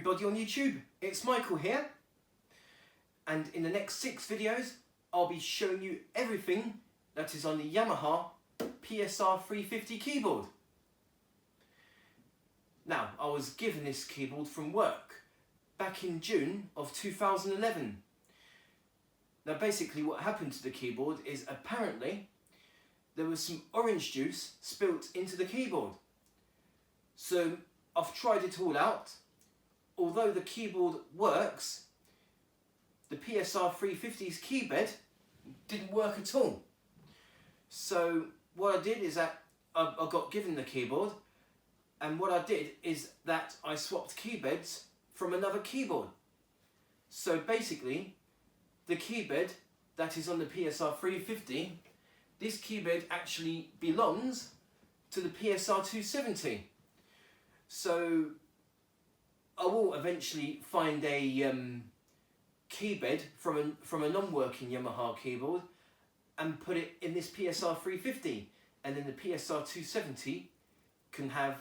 everybody on YouTube, it's Michael here, and in the next 6 videos I'll be showing you everything that is on the Yamaha PSR-350 keyboard. Now, I was given this keyboard from work back in June of 2011. Now basically what happened to the keyboard is apparently there was some orange juice spilt into the keyboard. So I've tried it all out. Although the keyboard works, the PSR-350's keybed didn't work at all. So what I did is that I got given the keyboard, and what I did is that I swapped keybeds from another keyboard. So basically, the keybed that is on the PSR-350, this keybed actually belongs to the PSR-250. So I will eventually find a keybed from a non-working Yamaha keyboard and put it in this PSR-350, and then the PSR-250 can have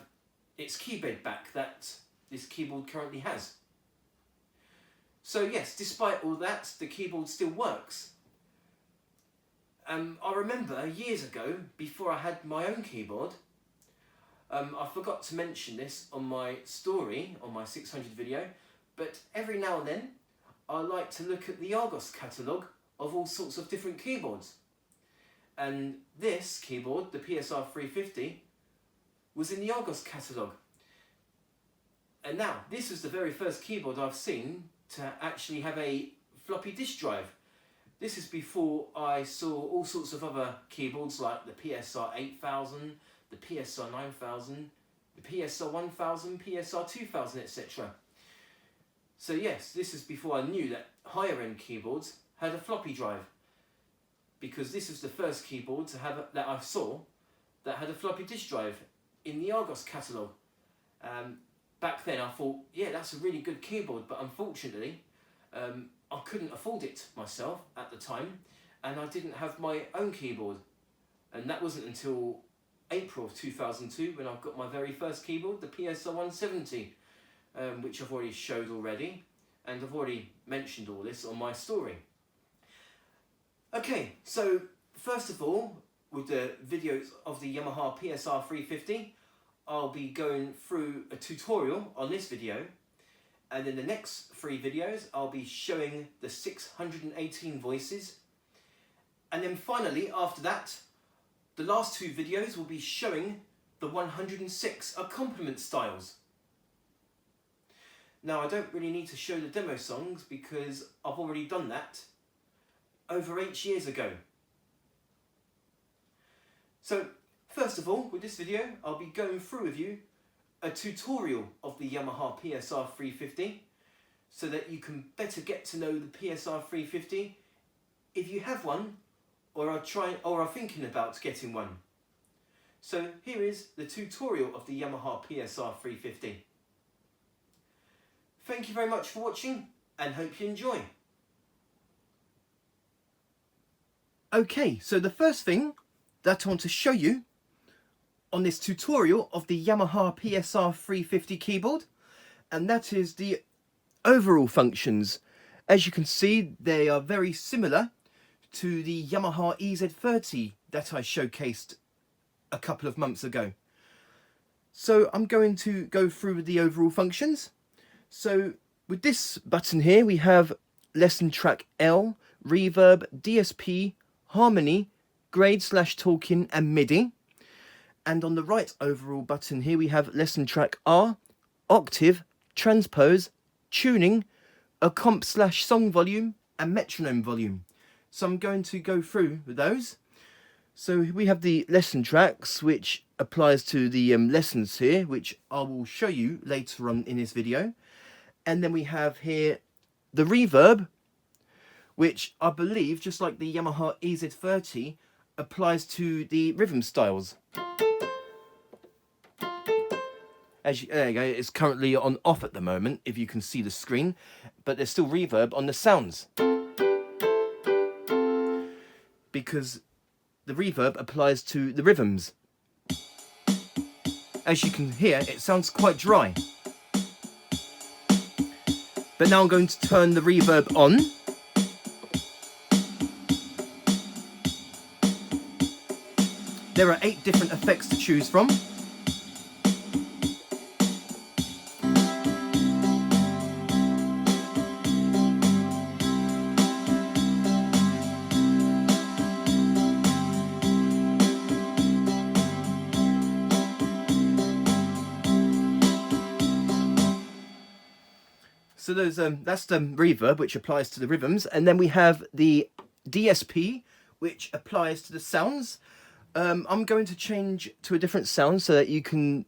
its keybed back that this keyboard currently has. So yes, despite all that, the keyboard still works. I remember years ago, before I had my own keyboard, I forgot to mention this on my story, on my 600 video, but every now and then I like to look at the Argos catalogue of all sorts of different keyboards. And this keyboard, the PSR-350, was in the Argos catalogue. And now, this was the very first keyboard I've seen to actually have a floppy disk drive. This is before I saw all sorts of other keyboards like the PSR-8000, the PSR-9000, the PSR-1000, PSR-2000, etc. So yes, this is before I knew that higher end keyboards had a floppy drive, because this was the first keyboard to have that I saw that had a floppy disk drive in the Argos catalogue. Back then I thought, yeah, that's a really good keyboard, but unfortunately I couldn't afford it myself at the time, and I didn't have my own keyboard. And that wasn't until April of 2002 when I got my very first keyboard, the PSR-170, which I've already showed already, and I've already mentioned all this on my story. Okay, so first of all, with the videos of the Yamaha PSR-350, I'll be going through a tutorial on this video, and in the next 3 videos I'll be showing the 618 voices, and then finally after that the last 2 videos will be showing the 106 accompaniment styles. Now I don't really need to show the demo songs because I've already done that over 8 years ago. So first of all, with this video I'll be going through with you a tutorial of the Yamaha PSR-350 so that you can better get to know the PSR-350 if you have one or are thinking about getting one. So here is the tutorial of the Yamaha PSR-350. Thank you very much for watching and hope you enjoy. Okay, so the first thing that I want to show you on this tutorial of the Yamaha PSR-350 keyboard, and that is the overall functions. As you can see, they are very similar to the Yamaha EZ30 that I showcased a couple of months ago. So I'm going to go through the overall functions. So with this button here we have lesson track L, reverb, DSP, harmony, grade/talking and MIDI. And on the right overall button here we have lesson track R, octave, transpose, tuning, a comp/song volume and metronome volume. So I'm going to go through with those. So we have the lesson tracks, which applies to the lessons here, which I will show you later on in this video. And then we have here the reverb, which I believe, just like the Yamaha EZ30, applies to the rhythm styles. There you go, it's currently on off at the moment, if you can see the screen, but there's still reverb on the sounds, because the reverb applies to the rhythms. As you can hear, it sounds quite dry. But now I'm going to turn the reverb on. There are 8 different effects to choose from. So that's the reverb, which applies to the rhythms, and then we have the DSP, which applies to the sounds. I'm going to change to a different sound so that you can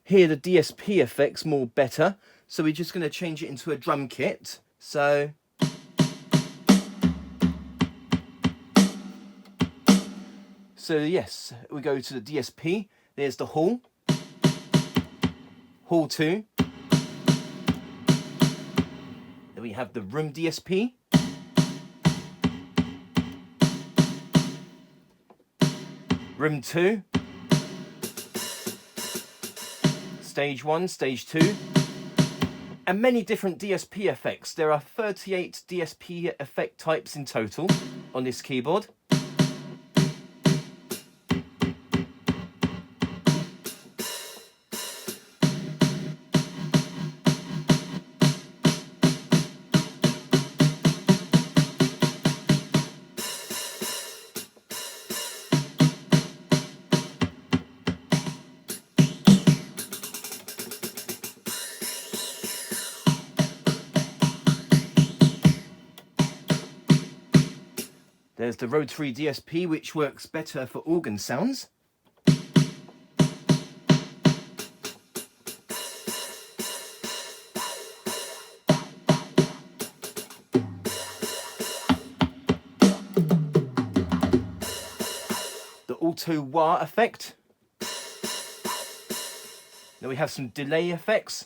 hear the DSP effects more better. So we're just going to change it into a drum kit. So yes, we go to the DSP. There's the hall, hall 2. Then we have the room DSP. Room 2. Stage 1, stage 2. And many different DSP effects. There are 38 DSP effect types in total on this keyboard. There's the rotary DSP, which works better for organ sounds. The auto wah effect. Then we have some delay effects.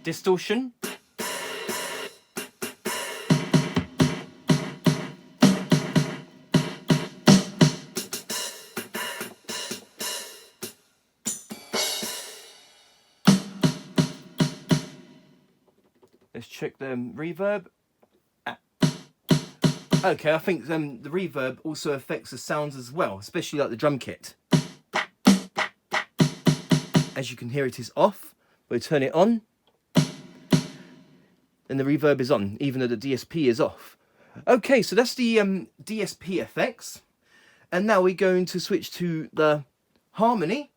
Distortion. Let's check the reverb. Okay, I think the reverb also affects the sounds as well, especially like the drum kit. As you can hear, it is off. We'll turn it on. And the reverb is on, even though the DSP is off. Okay, so that's the DSP effects. And now we're going to switch to the harmony.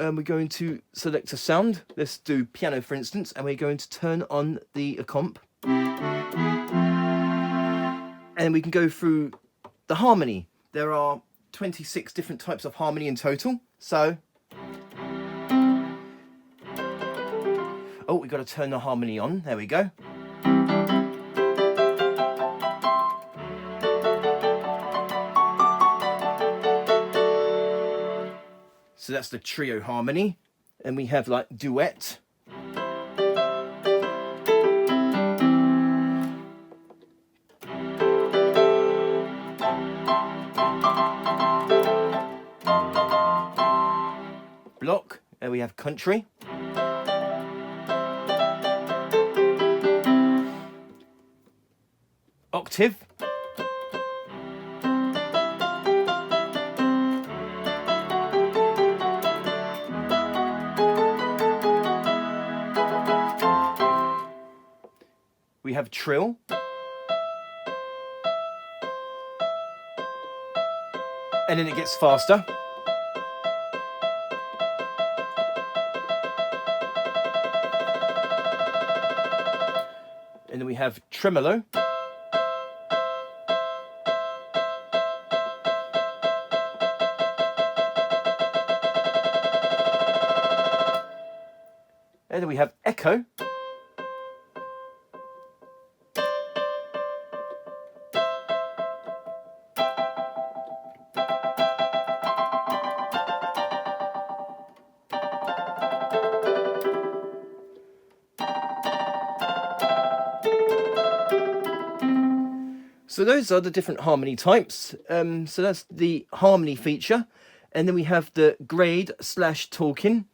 We're going to select a sound. Let's do piano, for instance, and we're going to turn on the comp. And we can go through the harmony. There are 26 different types of harmony in total. So, oh, we've got to turn the harmony on. There we go. So that's the trio harmony. And we have like duet. Block. There we have country. Octave. We have trill. And then it gets faster. And then we have tremolo. And then we have echo. So those are the different harmony types. So that's the harmony feature. And then we have the grade/talking.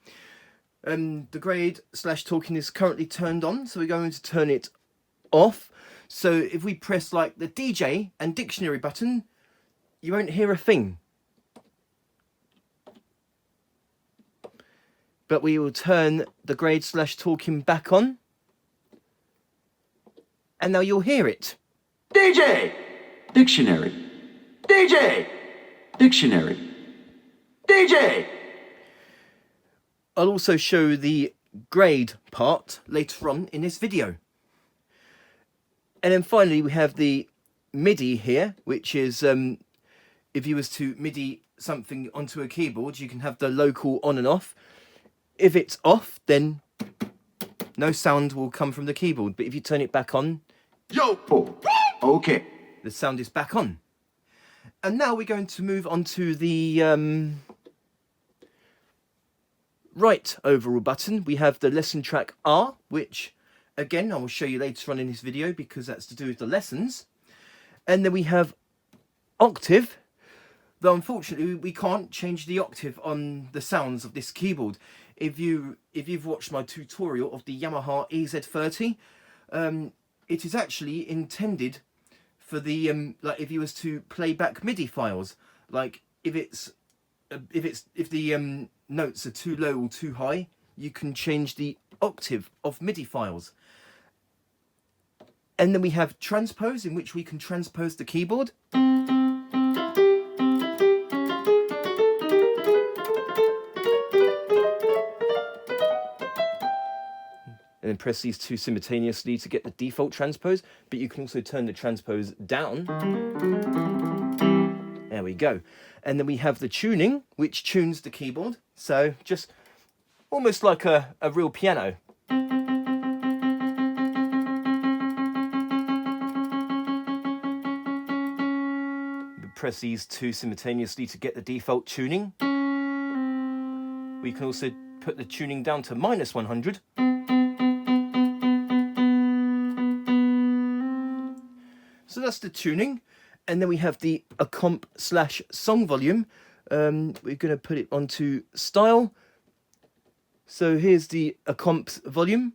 The grade/talking is currently turned on, so we're going to turn it off. So if we press like the DJ and dictionary button, you won't hear a thing. But we will turn the grade/talking back on. And now you'll hear it. DJ! Dictionary. DJ! Dictionary. DJ! I'll also show the grade part later on in this video. And then finally we have the MIDI here, which is if you was to MIDI something onto a keyboard, you can have the local on and off. If it's off, then no sound will come from the keyboard. But if you turn it back on, Yo! Okay. the sound is back on. And now we're going to move on to the right overall button. We have the lesson track R, which again I will show you later on in this video because that's to do with the lessons. And then we have octave, though unfortunately we can't change the octave on the sounds of this keyboard. If you've watched my tutorial of the Yamaha EZ30, it is actually intended for the like if you was to play back MIDI files, like if the notes are too low or too high, you can change the octave of MIDI files. And then we have transpose, in which we can transpose the keyboard. And then press these two simultaneously to get the default transpose, but you can also turn the transpose down. There we go. And then we have the tuning, which tunes the keyboard. So just almost like a real piano. Press these two simultaneously to get the default tuning. We can also put the tuning down to -100. So that's the tuning. And then we have the accomp/song volume. We're going to put it onto style. So here's the accomp volume.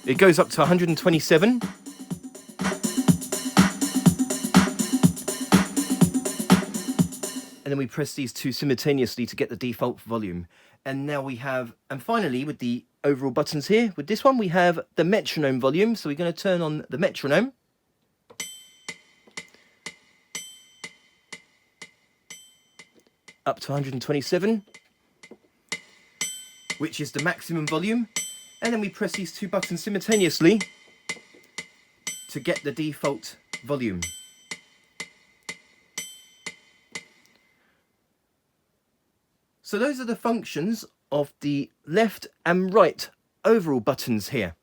It goes up to 127. And then we press these two simultaneously to get the default volume. And now we have, and finally with the overall buttons here, with this one we have the metronome volume. So we're going to turn on the metronome. Up to 127, which is the maximum volume. And then we press these two buttons simultaneously to get the default volume. So those are the functions of the left and right overall buttons here.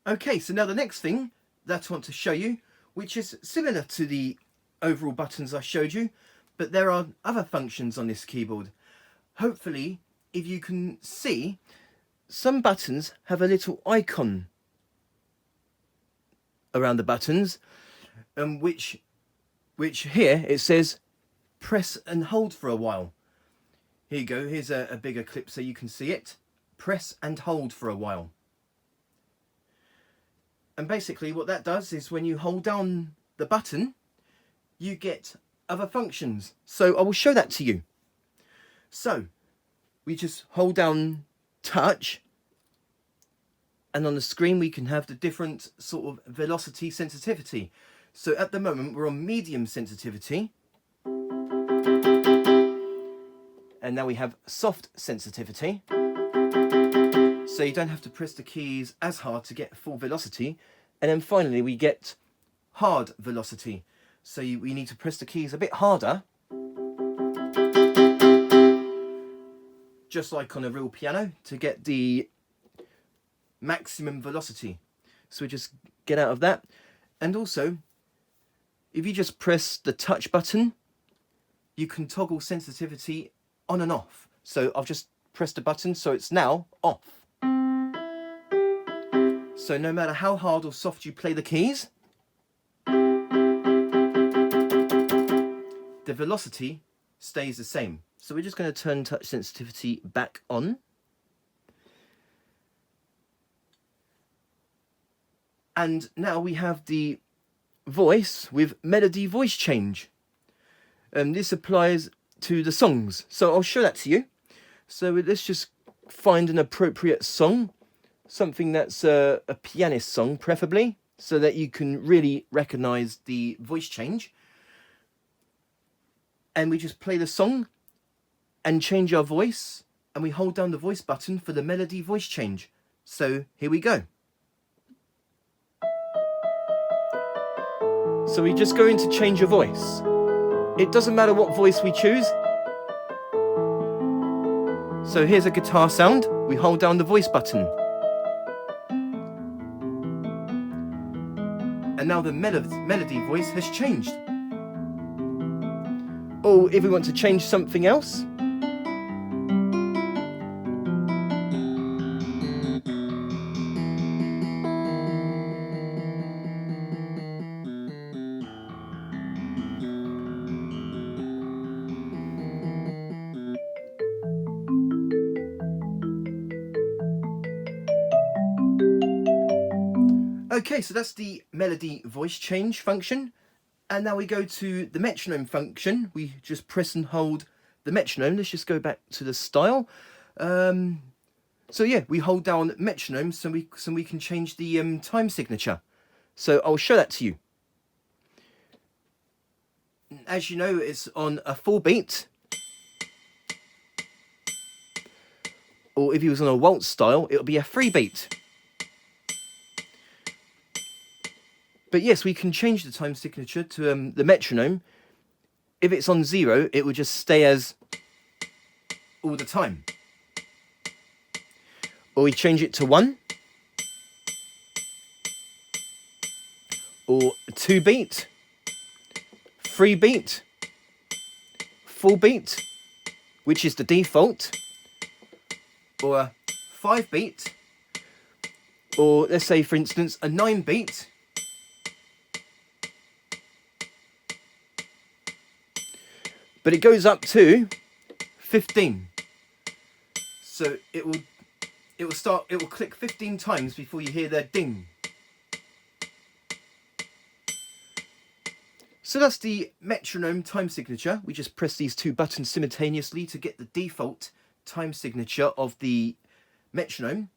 Okay, so now the next thing that I want to show you, which is similar to the overall buttons I showed you, but there are other functions on this keyboard. Hopefully, if you can see, some buttons have a little icon around the buttons, which here it says press and hold for a while. Here you go, here's a bigger clip so you can see it. Press and hold for a while. And basically what that does is when you hold down the button, you get other functions. So I will show that to you. So we just hold down touch, and on the screen we can have the different sort of velocity sensitivity. So at the moment we're on medium sensitivity, and now we have soft sensitivity. So you don't have to press the keys as hard to get full velocity. And then finally we get hard velocity. So we need to press the keys a bit harder, just like on a real piano, to get the maximum velocity. So we just get out of that. And also, if you just press the touch button, you can toggle sensitivity on and off. So I've just pressed a button, so it's now off. So no matter how hard or soft you play the keys, the velocity stays the same. So we're just going to turn touch sensitivity back on. And now we have the voice with melody voice change. This applies to the songs. So I'll show that to you. So let's just find an appropriate song. Something that's a pianist song, preferably, so that you can really recognize the voice change. And we just play the song and change our voice, and we hold down the voice button for the melody voice change. So here we go. So we just go into change your voice. It doesn't matter what voice we choose. So here's a guitar sound. We hold down the voice button. And now the melody voice has changed. Or if we want to change something else, okay, so that's the melody voice change function. And now we go to the metronome function. We just press and hold the metronome. Let's just go back to the style. So yeah, we hold down metronome so we can change the time signature. So I'll show that to you. As you know, it's on a 4-beat. Or if he was on a waltz style, it'll be a 3-beat. But yes, we can change the time signature to the metronome. If it's on 0, it will just stay as all the time. Or we change it to 1. Or 2-beat. 3-beat. 4-beat, which is the default. Or a 5-beat. Or let's say, for instance, a 9-beat. But it goes up to 15. So it will click 15 times before you hear the ding. So that's the metronome time signature. We just press these two buttons simultaneously to get the default time signature of the metronome.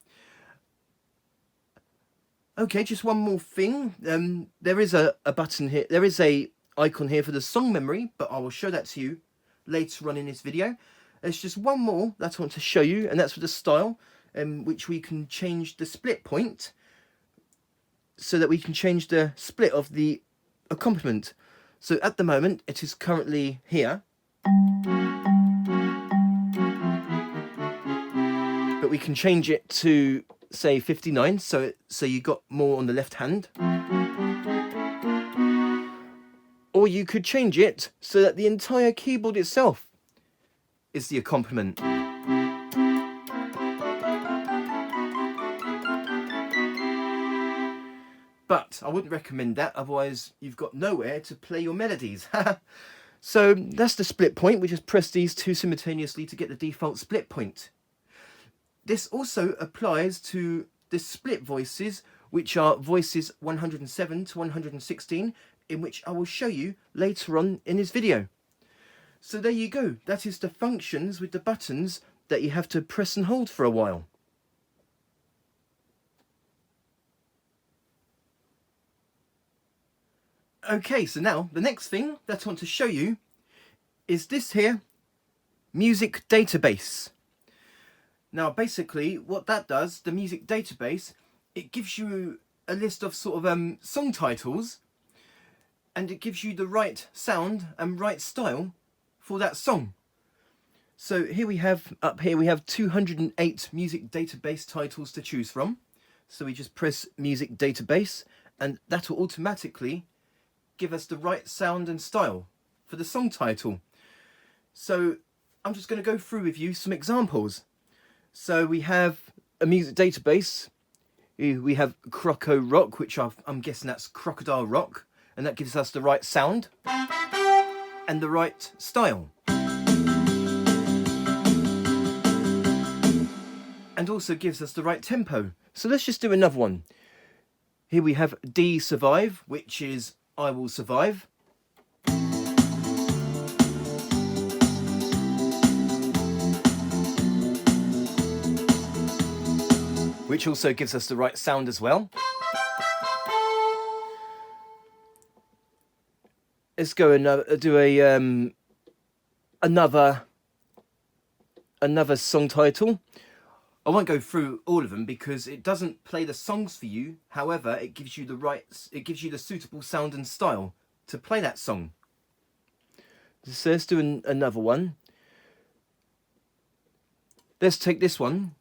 Okay, just one more thing. There is a button here. There is a icon here for the song memory, but I will show that to you later on in this video. There's just one more that I want to show you, and that's for the style, which we can change the split point so that we can change the split of the accompaniment. So at the moment it is currently here, but we can change it to say 59, so you got more on the left hand. Or you could change it so that the entire keyboard itself is the accompaniment. But I wouldn't recommend that, otherwise you've got nowhere to play your melodies. So that's the split point. We just press these two simultaneously to get the default split point. This also applies to the split voices, which are voices 107 to 116, in which I will show you later on in this video. So there you go. That is the functions with the buttons that you have to press and hold for a while. Okay, so now the next thing that I want to show you is this here, music database. Now basically what that does, the music database, it gives you a list of sort of song titles, and it gives you the right sound and right style for that song. So here we have, up here we have 208 music database titles to choose from. So we just press music database and that will automatically give us the right sound and style for the song title. So I'm just going to go through with you some examples. So we have a music database. We have Croco Rock, which I'm guessing that's Crocodile Rock, and that gives us the right sound and the right style. And also gives us the right tempo. So let's just do another one. Here we have D Survive, which is I Will Survive. Which also gives us the right sound as well. Let's go and do another song title. I won't go through all of them because it doesn't play the songs for you. However, it gives you the suitable sound and style to play that song. So let's do another one. Let's take this one.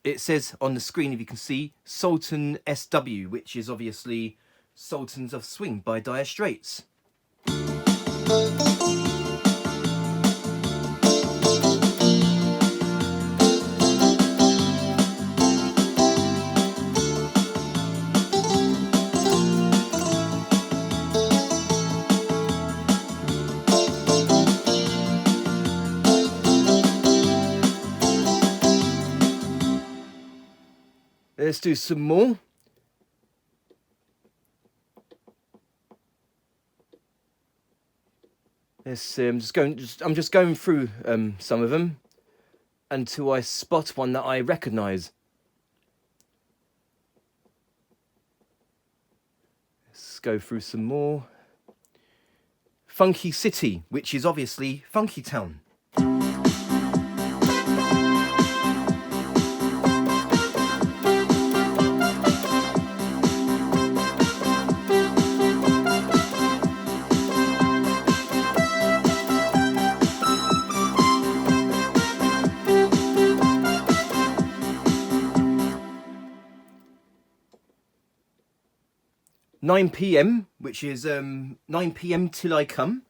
It says on the screen, if you can see, Sultan SW, which is obviously Sultans of Swing by Dire Straits. Let's do some more. Let's, I'm just going through some of them until I spot one that I recognise. Let's go through some more. Funky City, which is obviously Funky Town. "9 PM, which is 9 PM Till I Come.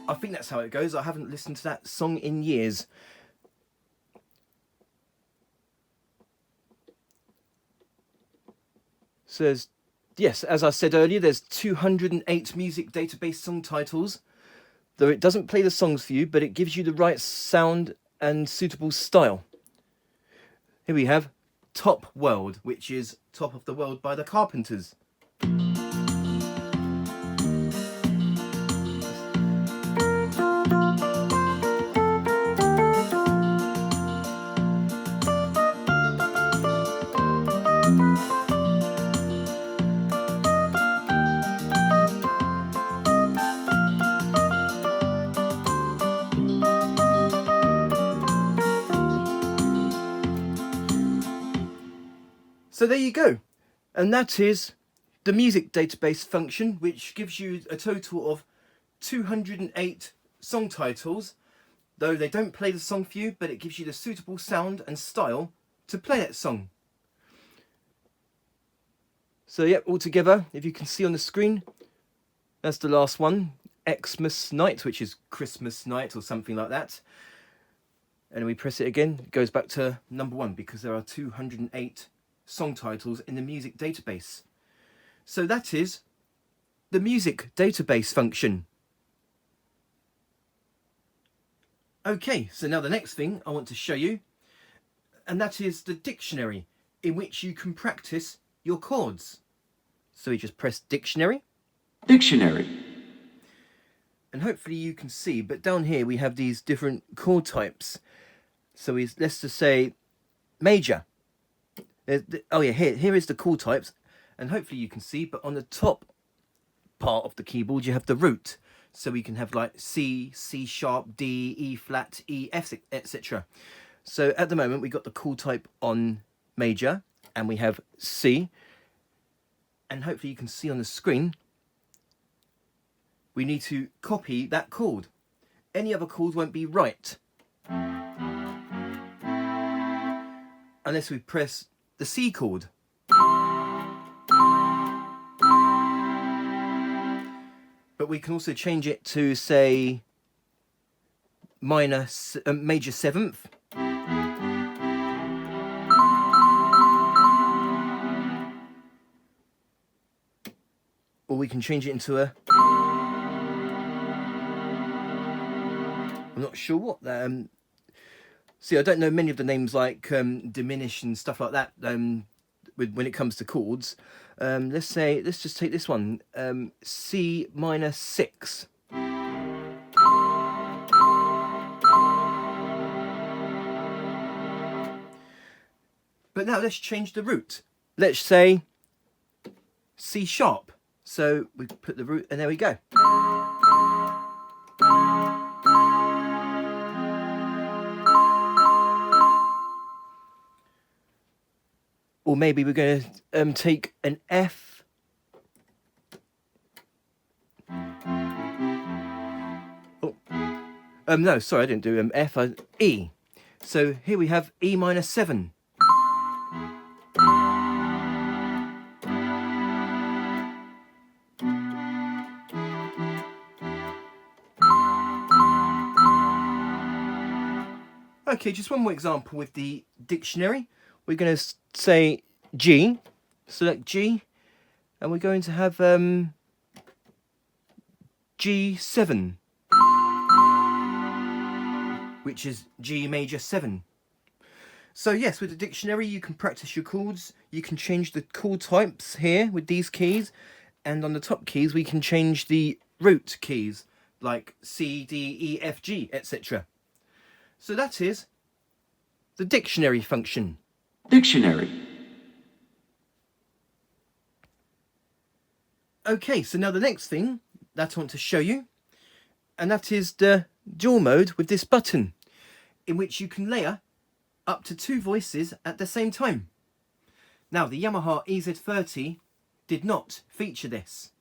I think that's how it goes. I haven't listened to that song in years. So yes, as I said earlier, there's 208 music database song titles. Though it doesn't play the songs for you, but it gives you the right sound and suitable style. Here we have Top World, which is Top of the World by the Carpenters. So there you go. And that is the music database function, which gives you a total of 208 song titles. Though they don't play the song for you, but it gives you the suitable sound and style to play that song. So yep, altogether, if you can see on the screen, that's the last one. Xmas Night, which is Christmas night or something like that. And we press it again, it goes back to number 1 because there are 208 song titles in the music database. So that is the music database function. Okay, so now the next thing I want to show you, and that is the dictionary in which you can practice your chords. So you just press dictionary. Dictionary. And hopefully you can see, but down here we have these different chord types. So let's just say major. Oh yeah, here is the chord types, and hopefully you can see, but on the top part of the keyboard you have the root. So we can have like C, C sharp, D, E flat, E, F, etc. So at the moment we got the chord type on major, and we have C, and hopefully you can see on the screen we need to copy that chord. any other chord won't be right. Unless we press the C chord. But we can also change it to, say, major seventh. Or we can change it into a... I'm not sure what that... see, I don't know many of the names like diminish and stuff like that when it comes to chords. Let's just take this one, C minor 6. But now let's change the root. Let's say C sharp. So we put the root, and there we go. Or maybe we're going to take an F. Oh, no, sorry, I didn't do F. E. So here we have E minor 7. Okay, just one more example with the dictionary. We're going to say G, select G, and we're going to have G7, which is G major 7. So yes, with the dictionary you can practice your chords, you can change the chord types here with these keys, and on the top keys we can change the root keys, like C, D, E, F, G, etc. So that is the dictionary function. Dictionary. Okay, so now the next thing that I want to show you, and that is the dual mode with this button, in which you can layer up to 2 voices at the same time. Now, the Yamaha EZ-30 did not feature this.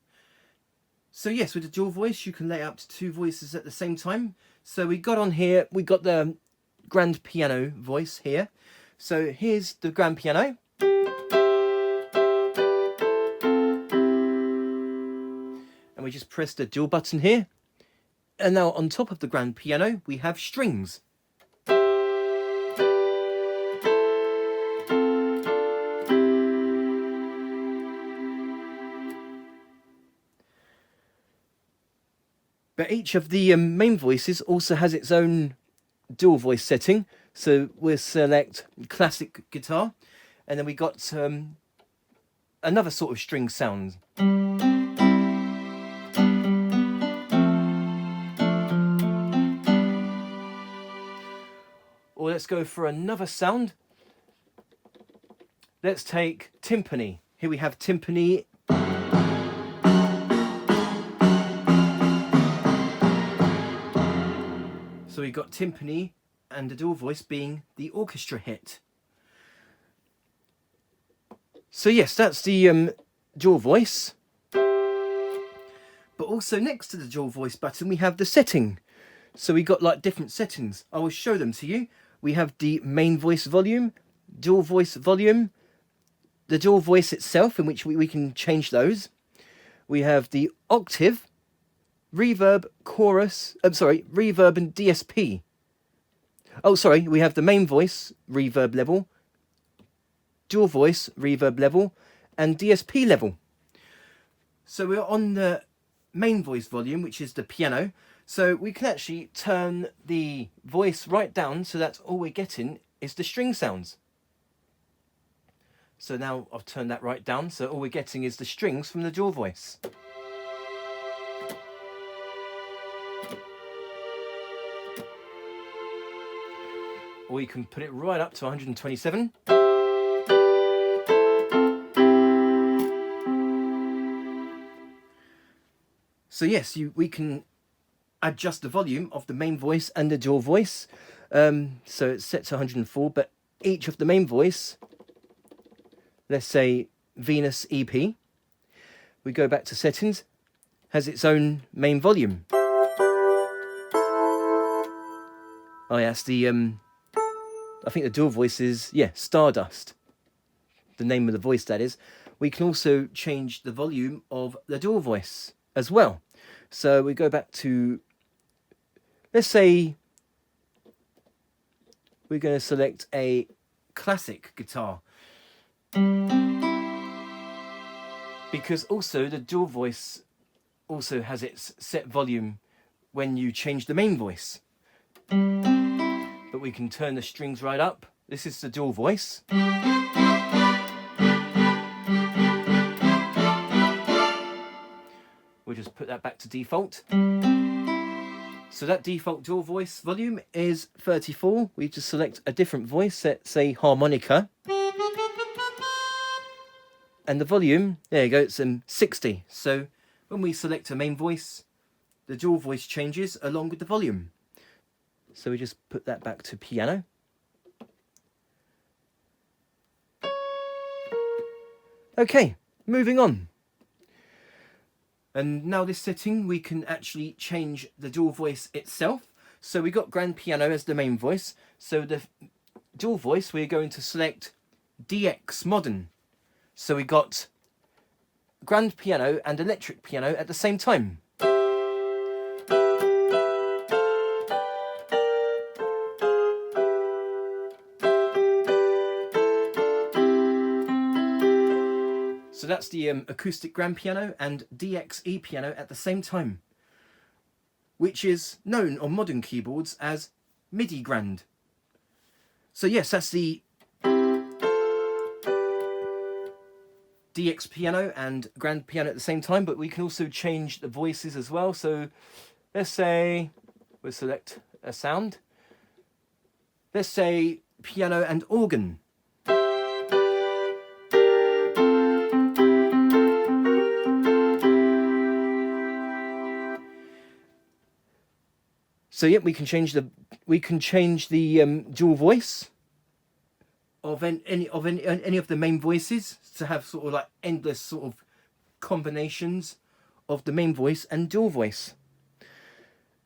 So yes, with the dual voice, you can layer up to 2 voices at the same time. So we got on here, we got the grand piano voice here. So here's the grand piano. And we just press the dual button here. And now on top of the grand piano, we have strings. But each of the main voices also has its own dual voice setting. So we'll select classic guitar, and then we got another sort of string sound. Or let's go for another sound. Let's take timpani. Here we have timpani. So we've got timpani and the dual voice being the orchestra hit. So yes, that's the dual voice. But also next to the dual voice button, we have the setting. So we got like different settings. I will show them to you. We have the main voice volume, dual voice volume, the dual voice itself, in which we can change those. We have the octave, reverb, chorus, reverb and DSP. Oh, sorry, we have the main voice, reverb level, dual voice, reverb level, and DSP level. So we're on the main voice volume, which is the piano. So we can actually turn the voice right down so that all we're getting is the string sounds. So now I've turned that right down, so all we're getting is the strings from the dual voice. Or you can put it right up to 127. So yes, we can adjust the volume of the main voice and the dual voice. So it's set to 104, but each of the main voice, let's say Venus EP, we go back to settings, has its own main volume. Oh yeah, it's the I think the dual voice is, yeah, Stardust. The name of the voice, that is. We can also change the volume of the dual voice as well. So we go back to, let's say we're going to select a classic guitar. Because also the dual voice also has its set volume when you change the main voice. But we can turn the strings right up. This is the dual voice. We'll just put that back to default. So that default dual voice volume is 34. We just select a different voice, let's say harmonica. And the volume, there you go, it's 60. So when we select a main voice, the dual voice changes along with the volume. So we just put that back to piano. Okay, moving on. And now this setting, we can actually change the dual voice itself. So we got grand piano as the main voice. So the dual voice, we're going to select DX Modern. So we got grand piano and electric piano at the same time. So that's the acoustic grand piano and DXE piano at the same time, which is known on modern keyboards as MIDI grand. So yes, that's the DX piano and grand piano at the same time, but we can also change the voices as well. So let's say we'll select a sound. Let's say piano and organ. So yeah, we can change the dual voice of any of the main voices to have sort of like endless sort of combinations of the main voice and dual voice.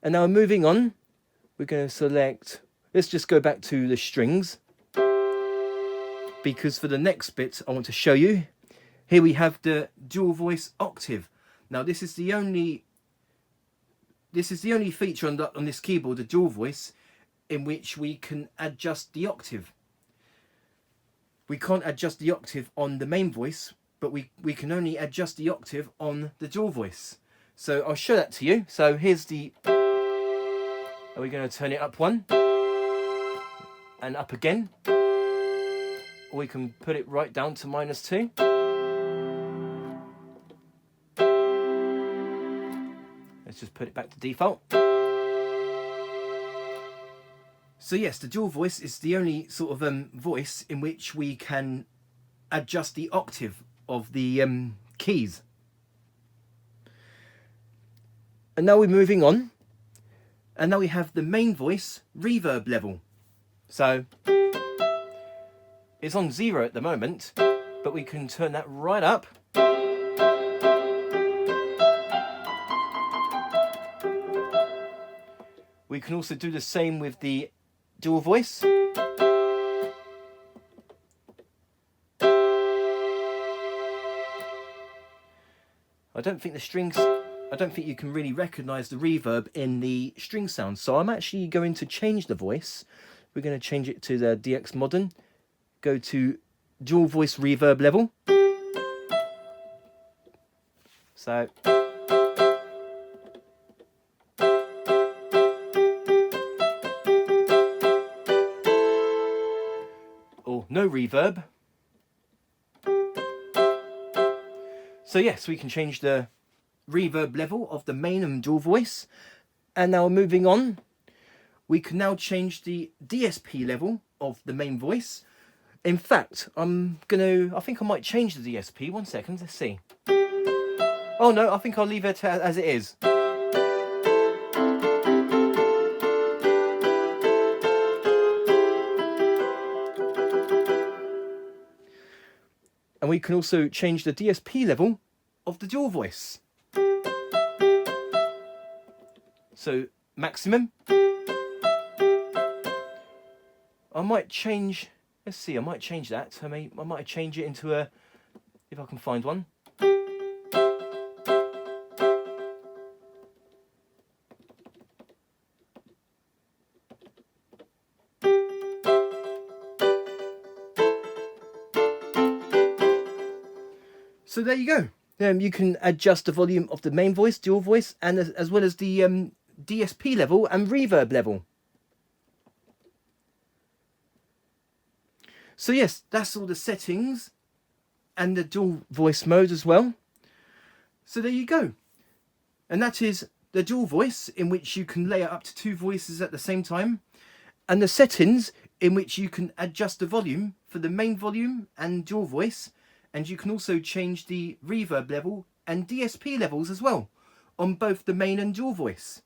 And now moving on, we're going to select, let's just go back to the strings, because for the next bit I want to show you, here we have the dual voice octave. Now this is the only feature on this keyboard, the dual voice, in which we can adjust the octave. We can't adjust the octave on the main voice, but we can only adjust the octave on the dual voice. So I'll show that to you. So here's the, are we going to turn it up one and up again, or we can put it right down to -2. Let's just put it back to default. So yes, the dual voice is the only sort of voice in which we can adjust the octave of the keys. And now we're moving on. And now we have the main voice reverb level. So it's on 0 at the moment, but we can turn that right up. We can also do the same with the dual voice. I don't think you can really recognize the reverb in the string sound. So I'm actually going to change the voice. We're going to change it to the DX Modern. Go to dual voice reverb level. So no reverb. So yes, we can change the reverb level of the main and dual voice. And now moving on, we can now change the DSP level of the main voice. In fact, I think I might change the DSP. 1 second, let's see. Oh no, I think I'll leave it as it is. And we can also change the DSP level of the dual voice. So maximum. I might change, let's see, I might change that. I might change it into a, if I can find one. So there you go. You can adjust the volume of the main voice, dual voice, and as well as the DSP level and reverb level. So yes, that's all the settings and the dual voice mode as well. So there you go. And that is the dual voice, in which you can layer up to 2 voices at the same time, and the settings in which you can adjust the volume for the main volume and dual voice, and you can also change the reverb level and DSP levels as well on both the main and dual voice.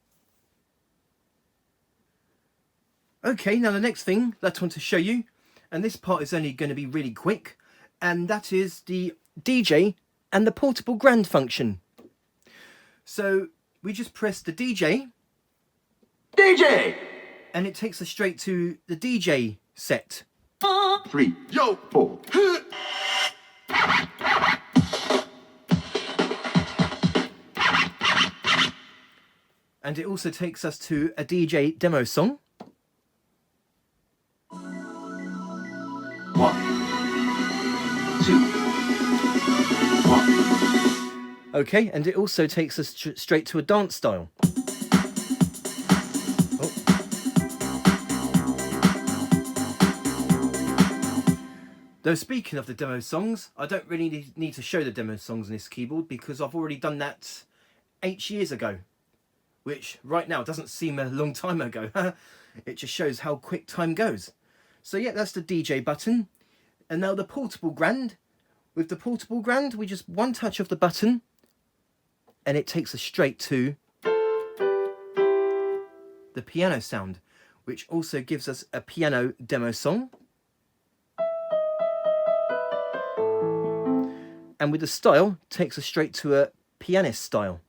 Okay, now the next thing that I want to show you, and this part is only going to be really quick, and that is the DJ and the portable grand function. So we just press the DJ, and it takes us straight to the DJ set. 3, 4. And it also takes us to a DJ demo song. 1, 2, 1. Okay, and it also takes us straight to a dance style. Oh. Though speaking of the demo songs, I don't really need to show the demo songs on this keyboard, because I've already done that 8 years ago. Which right now doesn't seem a long time ago. It just shows how quick time goes. So yeah, that's the DJ button. And now the portable grand. With the portable grand, we just one touch of the button, and it takes us straight to the piano sound, which also gives us a piano demo song. And with the style, takes us straight to a pianist style.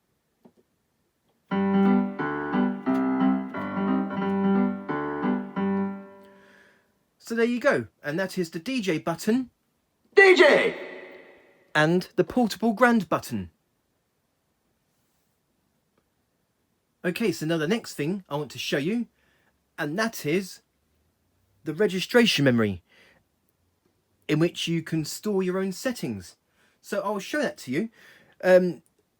So there you go, and that is the DJ button, DJ! and the portable grand button. Okay, so now the next thing I want to show you, and that is the registration memory, in which you can store your own settings. So I'll show that to you.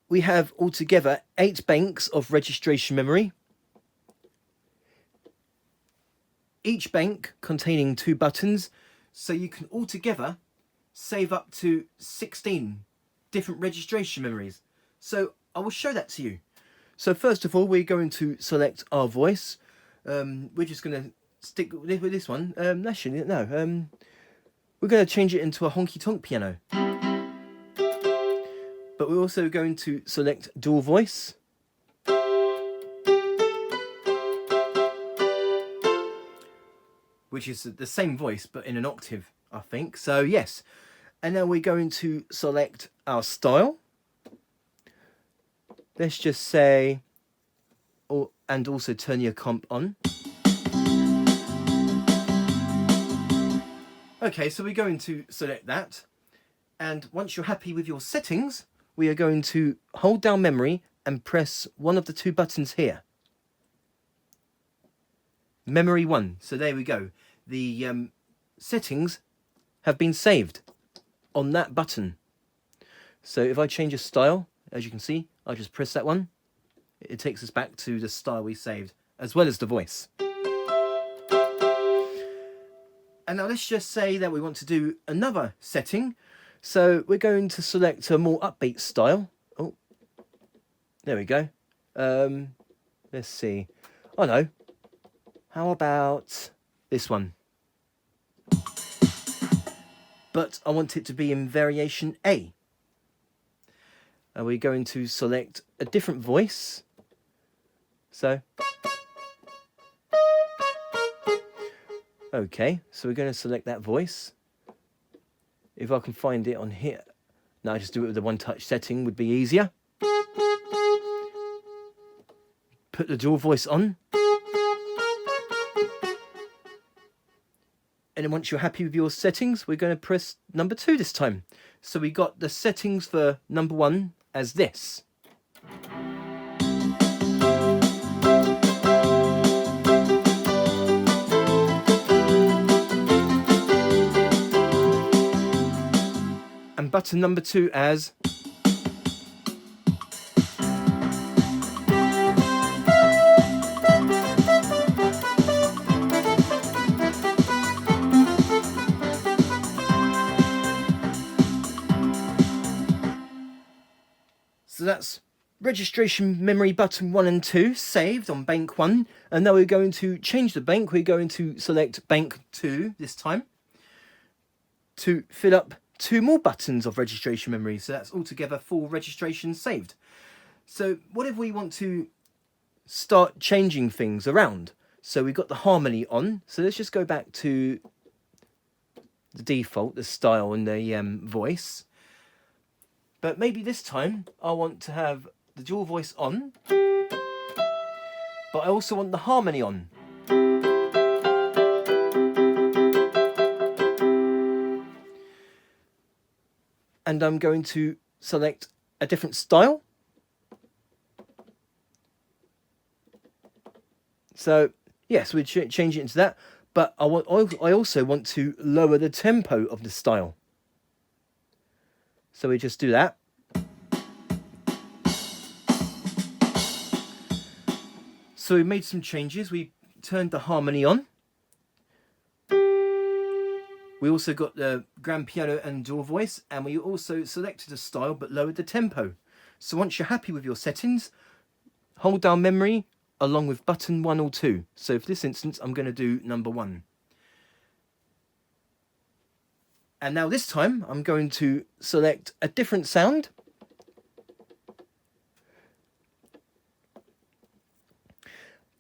We have altogether 8 banks of registration memory. Each bank containing 2 buttons, so you can altogether save up to 16 different registration memories. So I will show that to you. So first of all, we're going to select our voice. We're just going to stick with this one. Actually, no. We're going to change it into a honky-tonk piano. But we're also going to select dual voice. Which is the same voice, but in an octave, I think. So yes. And now we're going to select our style. Let's just say, and also turn your comp on. Okay, so we're going to select that. And once you're happy with your settings, we are going to hold down memory and press one of the 2 buttons here. Memory 1. So there we go. The settings have been saved on that button. So if I change a style, as you can see, I just press that one. It takes us back to the style we saved, as well as the voice. And now let's just say that we want to do another setting. So we're going to select a more upbeat style. Oh, there we go. Let's see. Oh no. How about this one? But I want it to be in variation A. And we're going to select a different voice. So, okay, so we're going to select that voice. If I can find it on here. No, just do it with the one-touch setting would be easier. Put the dual voice on. And then once you're happy with your settings, we're going to press number 2 this time. So we got the settings for number 1 as this. And button number 2 as... So that's registration memory button 1 and 2 saved on bank 1. And now we're going to change the bank. We're going to select bank 2 this time to fill up 2 more buttons of registration memory. So that's altogether 4 registrations saved. So what if we want to start changing things around? So we've got the harmony on. So let's just go back to the default, the style and the voice. But maybe this time I want to have the dual voice on, but I also want the harmony on. And I'm going to select a different style. So yes, we change it into that, but I also want to lower the tempo of the style. So we just do that. So we made some changes. We turned the harmony on. We also got the grand piano and dual voice, and we also selected a style but lowered the tempo. So once you're happy with your settings, hold down memory along with button 1 or 2. So for this instance, I'm going to do number 1. And now this time, I'm going to select a different sound.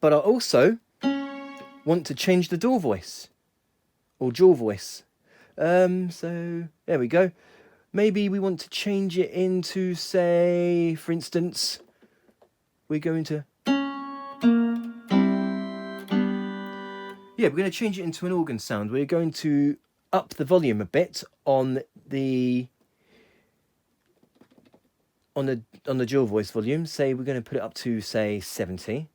But I also want to change the dual voice, or dual voice. So there we go. Maybe we want to change it into, say, for instance, we're going to... Yeah, we're going to change it into an organ sound. We're going to up the volume a bit on the dual voice volume. Say we're going to put it up to, say, 70.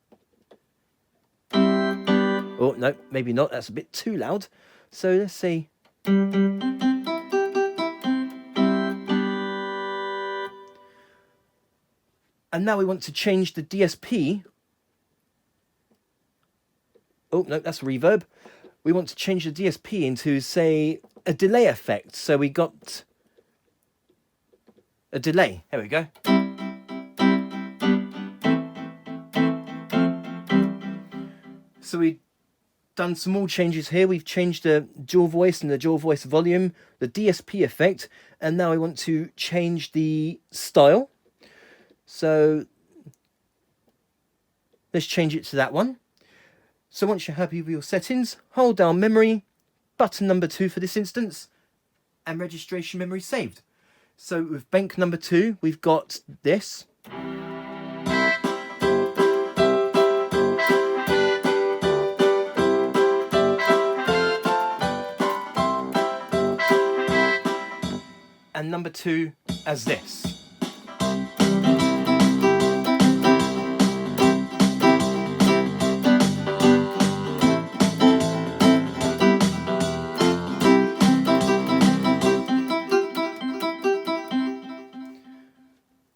Oh, no, maybe not. That's a bit too loud. So let's say... And now we want to change the DSP. Oh, no, that's reverb. We want to change the DSP into, say, a delay effect. So we got a delay. There we go. So we've done some more changes here. We've changed the dual voice and the dual voice volume, the DSP effect, and now I want to change the style. So let's change it to that one. So once you're happy with your settings, hold down memory, button number 2 for this instance, and registration memory saved. So with bank number 2, we've got this. And number 2 as this.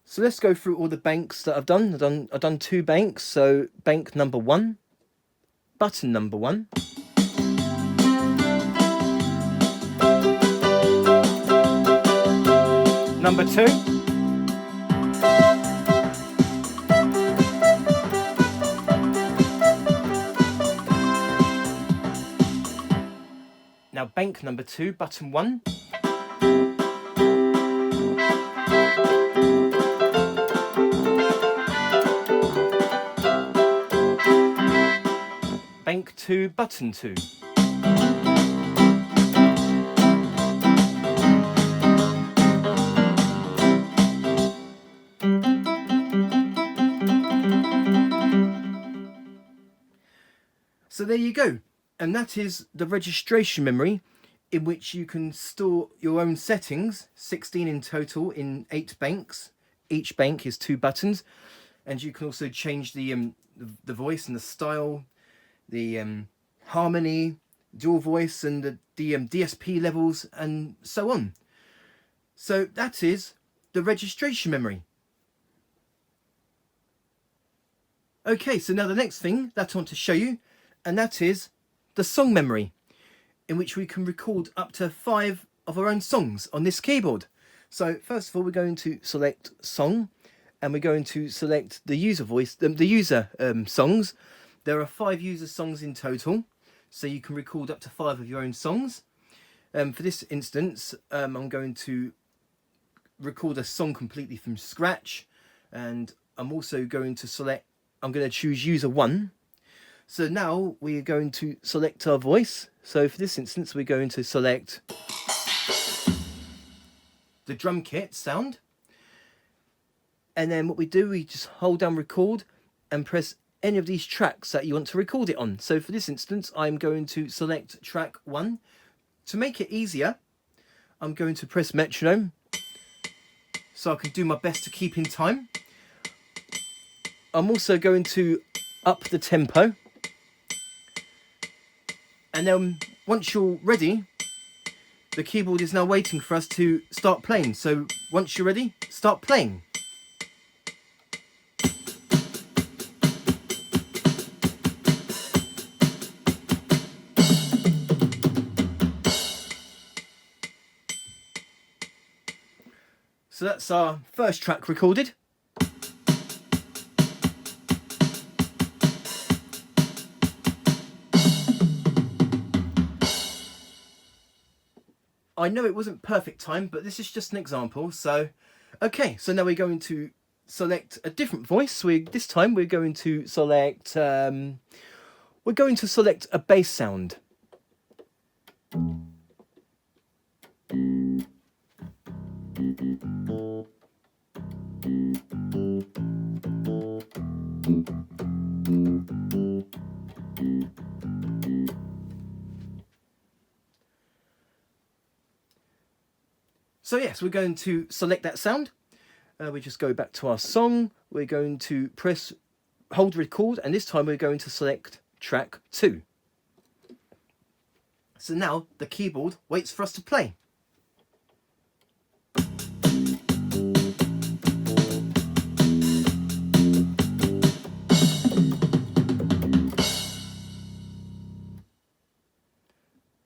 So let's go through all the banks that I've done. I've done 2 banks. So bank number 1, button number 1. Number 2. Now bank number 2, button 1. Bank 2, button 2. So there you go. and that is the registration memory, in which you can store your own settings, 16 in total in 8 banks. Each bank is 2 buttons, and you can also change the voice and the style, the harmony, dual voice, and the DSP levels, and so on. So that is the registration memory. Okay, so now the next thing that I want to show you, and that is the song memory, in which we can record up to 5 of our own songs on this keyboard. So first of all, we're going to select song, and we're going to select the user voice, the user songs. There are 5 user songs in total, so you can record up to 5 of your own songs. For this instance, I'm going to record a song completely from scratch, and I'm also going to select, I'm going to choose user 1. So now we're going to select our voice. So for this instance, we're going to select the drum kit sound. And then what we do, we just hold down record and press any of these tracks that you want to record it on. So for this instance, I'm going to select track 1. To make it easier, I'm going to press metronome so I can do my best to keep in time. I'm also going to up the tempo. And then once you're ready, the keyboard is now waiting for us to start playing. So once you're ready, start playing. So that's our first track recorded. I know it wasn't perfect time, but this is just an example. So, okay, so now we're going to select a different voice. This time we're going to select a bass sound. So yes, we're going to select that sound. We just go back to our song. We're going to hold record, and this time we're going to select track 2. So now the keyboard waits for us to play.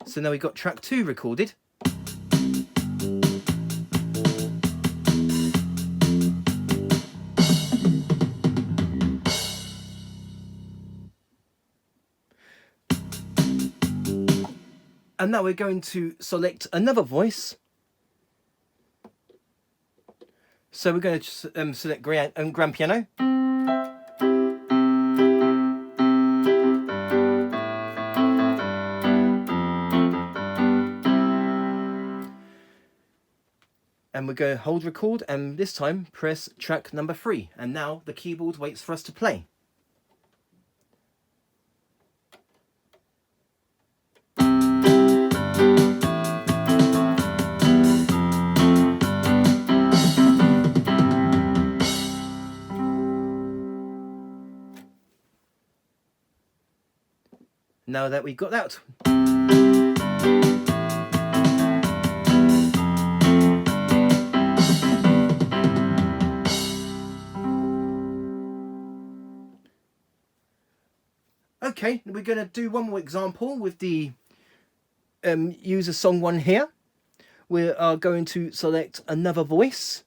So now we've got track 2 recorded. And now we're going to select another voice. So we're going to select grand piano. And we're going to hold record, and this time press track number 3. And now the keyboard waits for us to play. Now that we've got that. Okay, we're going to do one more example with the user song 1 here. We are going to select another voice.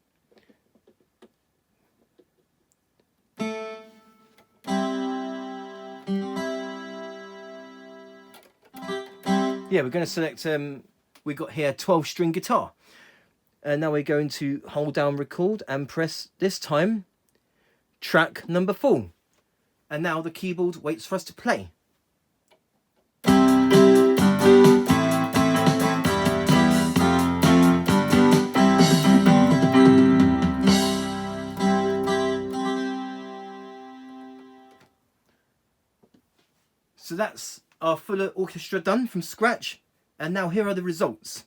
Yeah, we're going to select, we've got here 12-string guitar. And now we're going to hold down record and press, this time, track number 4. And now the keyboard waits for us to play. So that's our full orchestra done from scratch, and now here are the results.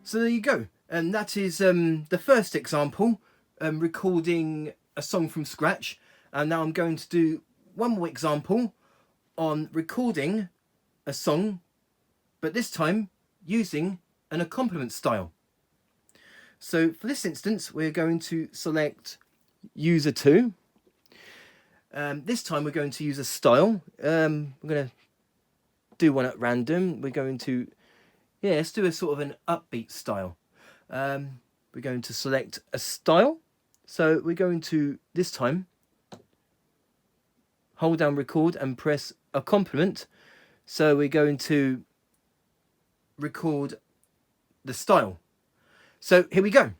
So there you go, and that is the first example, recording a song from scratch. And now I'm going to do one more example on recording a song, but this time using an accompaniment style. So for this instance, we're going to select user 2. This time we're going to use a style. We're going to do one at random. We're going to, let's do a sort of an upbeat style. We're going to select a style. So we're going to, this time, hold down record and press accompaniment. So we're going to record the style. So here we go.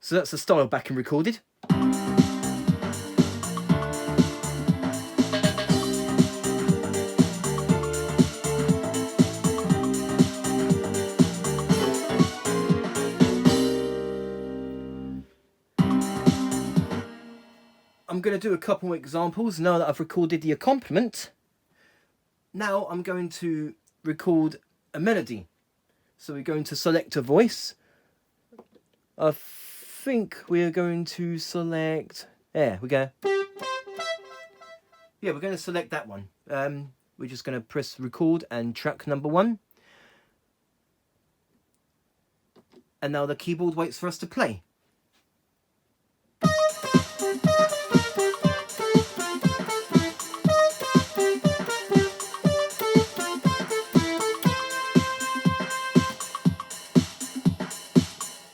So that's the style back and recorded. I'm going to do a couple more examples now that I've recorded the accompaniment. Now I'm going to record a melody. So we're going to select a voice. I think we're going to select, there we go. Yeah, we're going to select that one. We're just going to press record and track number 1. And now the keyboard waits for us to play.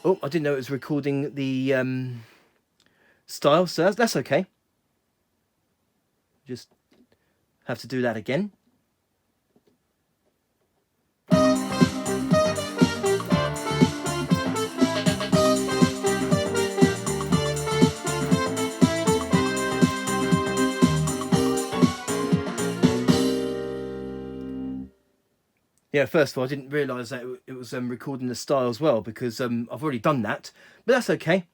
Oh, I didn't know it was recording the style, so that's okay. Just have to do that again. Yeah, first of all, I didn't realise that it was recording the style as well, because I've already done that, but that's okay.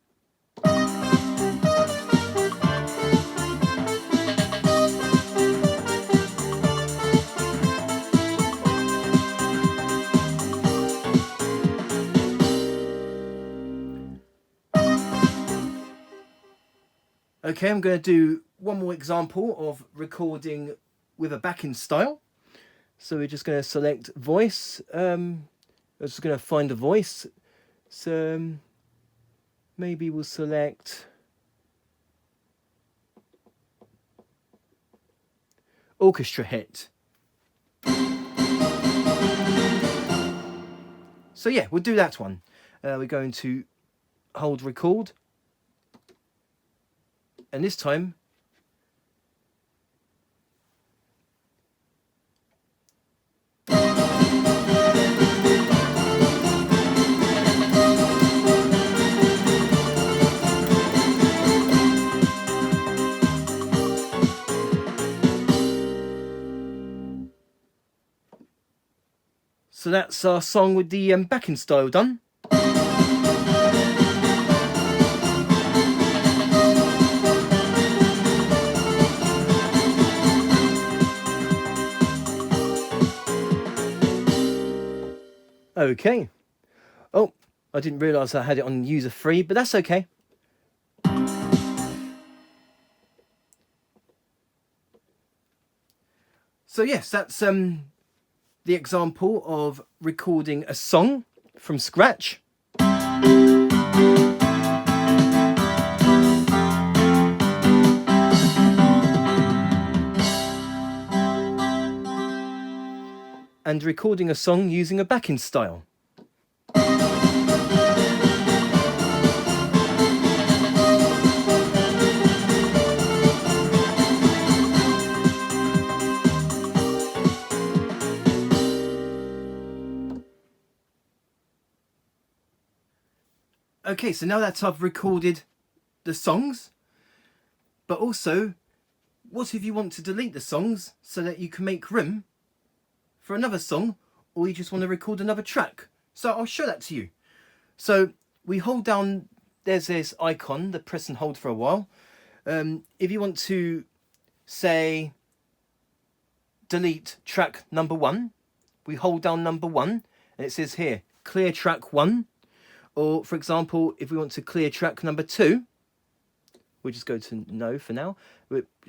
Okay, I'm going to do one more example of recording with a backing style. So we're just going to select voice. I'm just going to find a voice. So maybe we'll select orchestra hit. So yeah, we'll do that one. We're going to hold record. And this time, so that's our song with the backing style done. Okay. Oh, I didn't realise I had it on user 3, but that's okay. So yes, that's the example of recording a song from scratch. And recording a song using a backing style. Okay, so now that I've recorded the songs, but also, what if you want to delete the songs so that you can make room for another song, or you just want to record another track? So I'll show that to you. So we hold down, there's this icon, the press and hold for a while. If you want to say delete track number 1, we hold down number 1 and it says here clear track 1. Or for example, if we want to clear track number 2, we'll just go to no for now.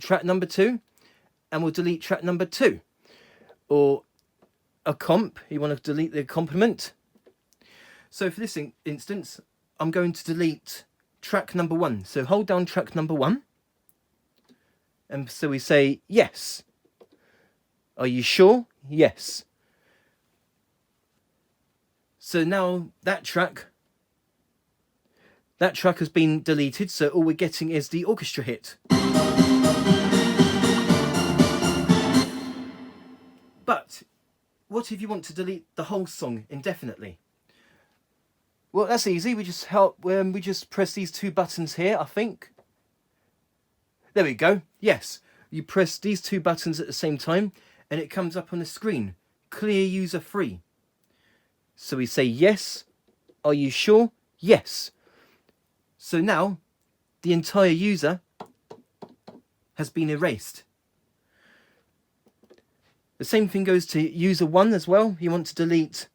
Track number 2, and we'll delete track number 2. Or a comp, you want to delete the accompaniment. So for this instance, I'm going to delete track number 1. So hold down track number 1. And so we say yes. Are you sure? Yes. So now that track has been deleted, so all we're getting is the orchestra hit. But what if you want to delete the whole song indefinitely? Well, that's easy. We just press these 2 buttons here, I think. There we go. Yes, you press these 2 buttons at the same time and it comes up on the screen. Clear user free. So we say yes. Are you sure? Yes. So now the entire user has been erased. The same thing goes to user 1 as well. You want to delete.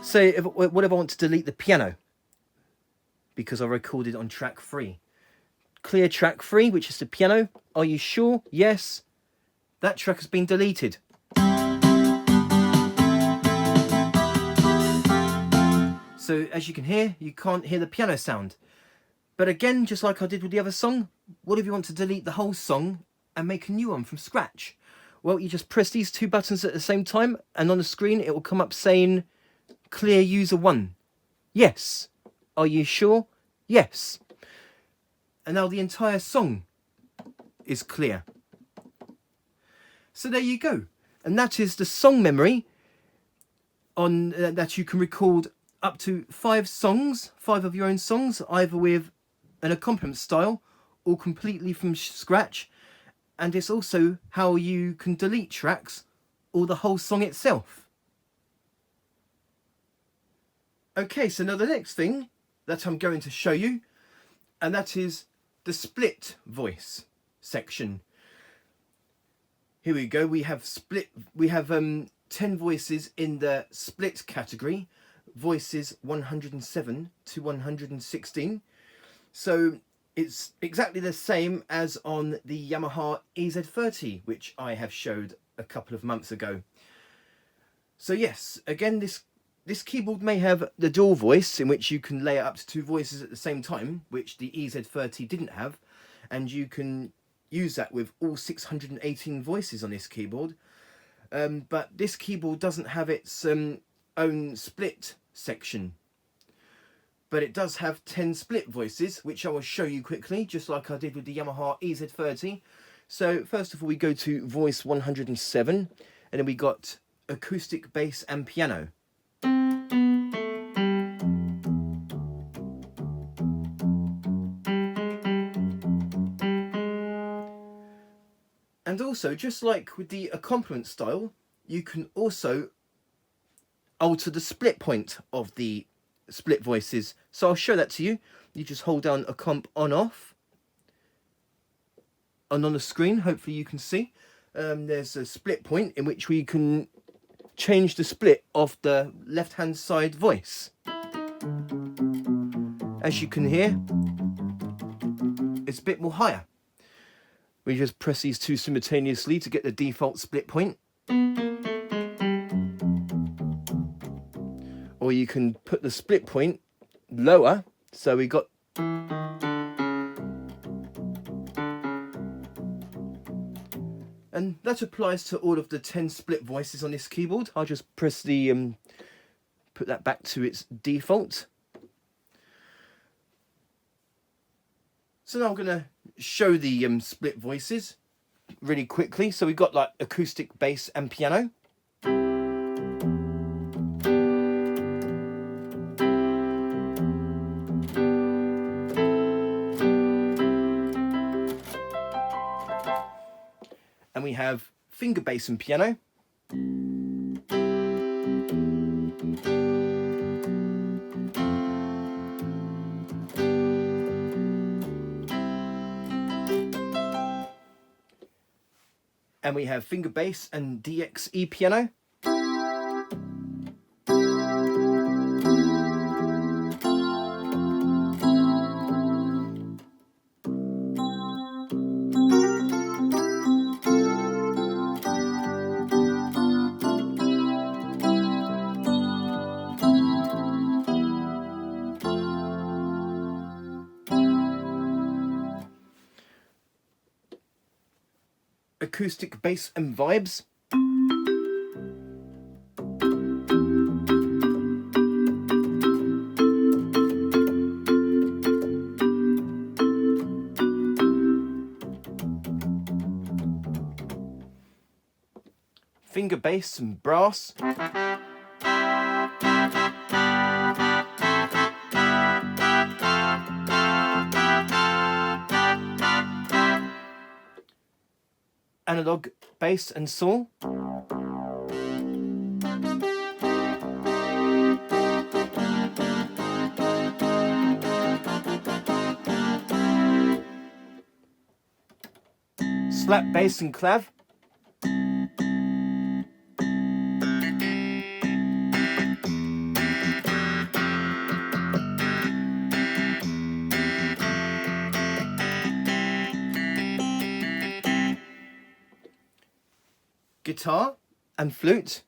Say, what if I want to delete the piano? Because I recorded on track 3. Clear track 3, which is the piano. Are you sure? Yes. That track has been deleted. So as you can hear, you can't hear the piano sound. But again, just like I did with the other song, what if you want to delete the whole song and make a new one from scratch? Well, you just press these 2 buttons at the same time, and on the screen it will come up saying clear user 1. Yes. Are you sure? Yes. And now the entire song is clear. So there you go. And that is the song memory on that you can record up to 5 songs, 5 of your own songs, either with an accompaniment style or completely from scratch. And it's also how you can delete tracks or the whole song itself. Okay, so now the next thing that I'm going to show you, and that is the split voice section. Here we go. We have 10 voices in the split category, voices 107 to 116. So it's exactly the same as on the Yamaha EZ-30, which I have showed a couple of months ago. So yes, again, this keyboard may have the dual voice, in which you can layer up to 2 voices at the same time, which the EZ-30 didn't have, and you can use that with all 618 voices on this keyboard. But this keyboard doesn't have its own split section, but it does have 10 split voices, which I will show you quickly, just like I did with the Yamaha EZ-30. So first of all, we go to voice 107, and then we got acoustic, bass and piano. And also, just like with the accompaniment style, you can also alter the split point of the split voices. So I'll show that to you. You just hold down a comp on off, and on the screen, hopefully you can see, there's a split point in which we can change the split of the left hand side voice. As you can hear, it's a bit more higher. We just press these 2 simultaneously to get the default split point. Or you can put the split point lower, so we got. And that applies to all of the 10 split voices on this keyboard. I'll just press the, put that back to its default. So now I'm going to show the split voices really quickly. So we've got like acoustic, bass and piano. we have finger bass and piano. And we have finger bass and DXE piano. Acoustic bass and vibes. Finger bass and brass. Analog bass and saw. Slap bass and clav. Guitar and flute.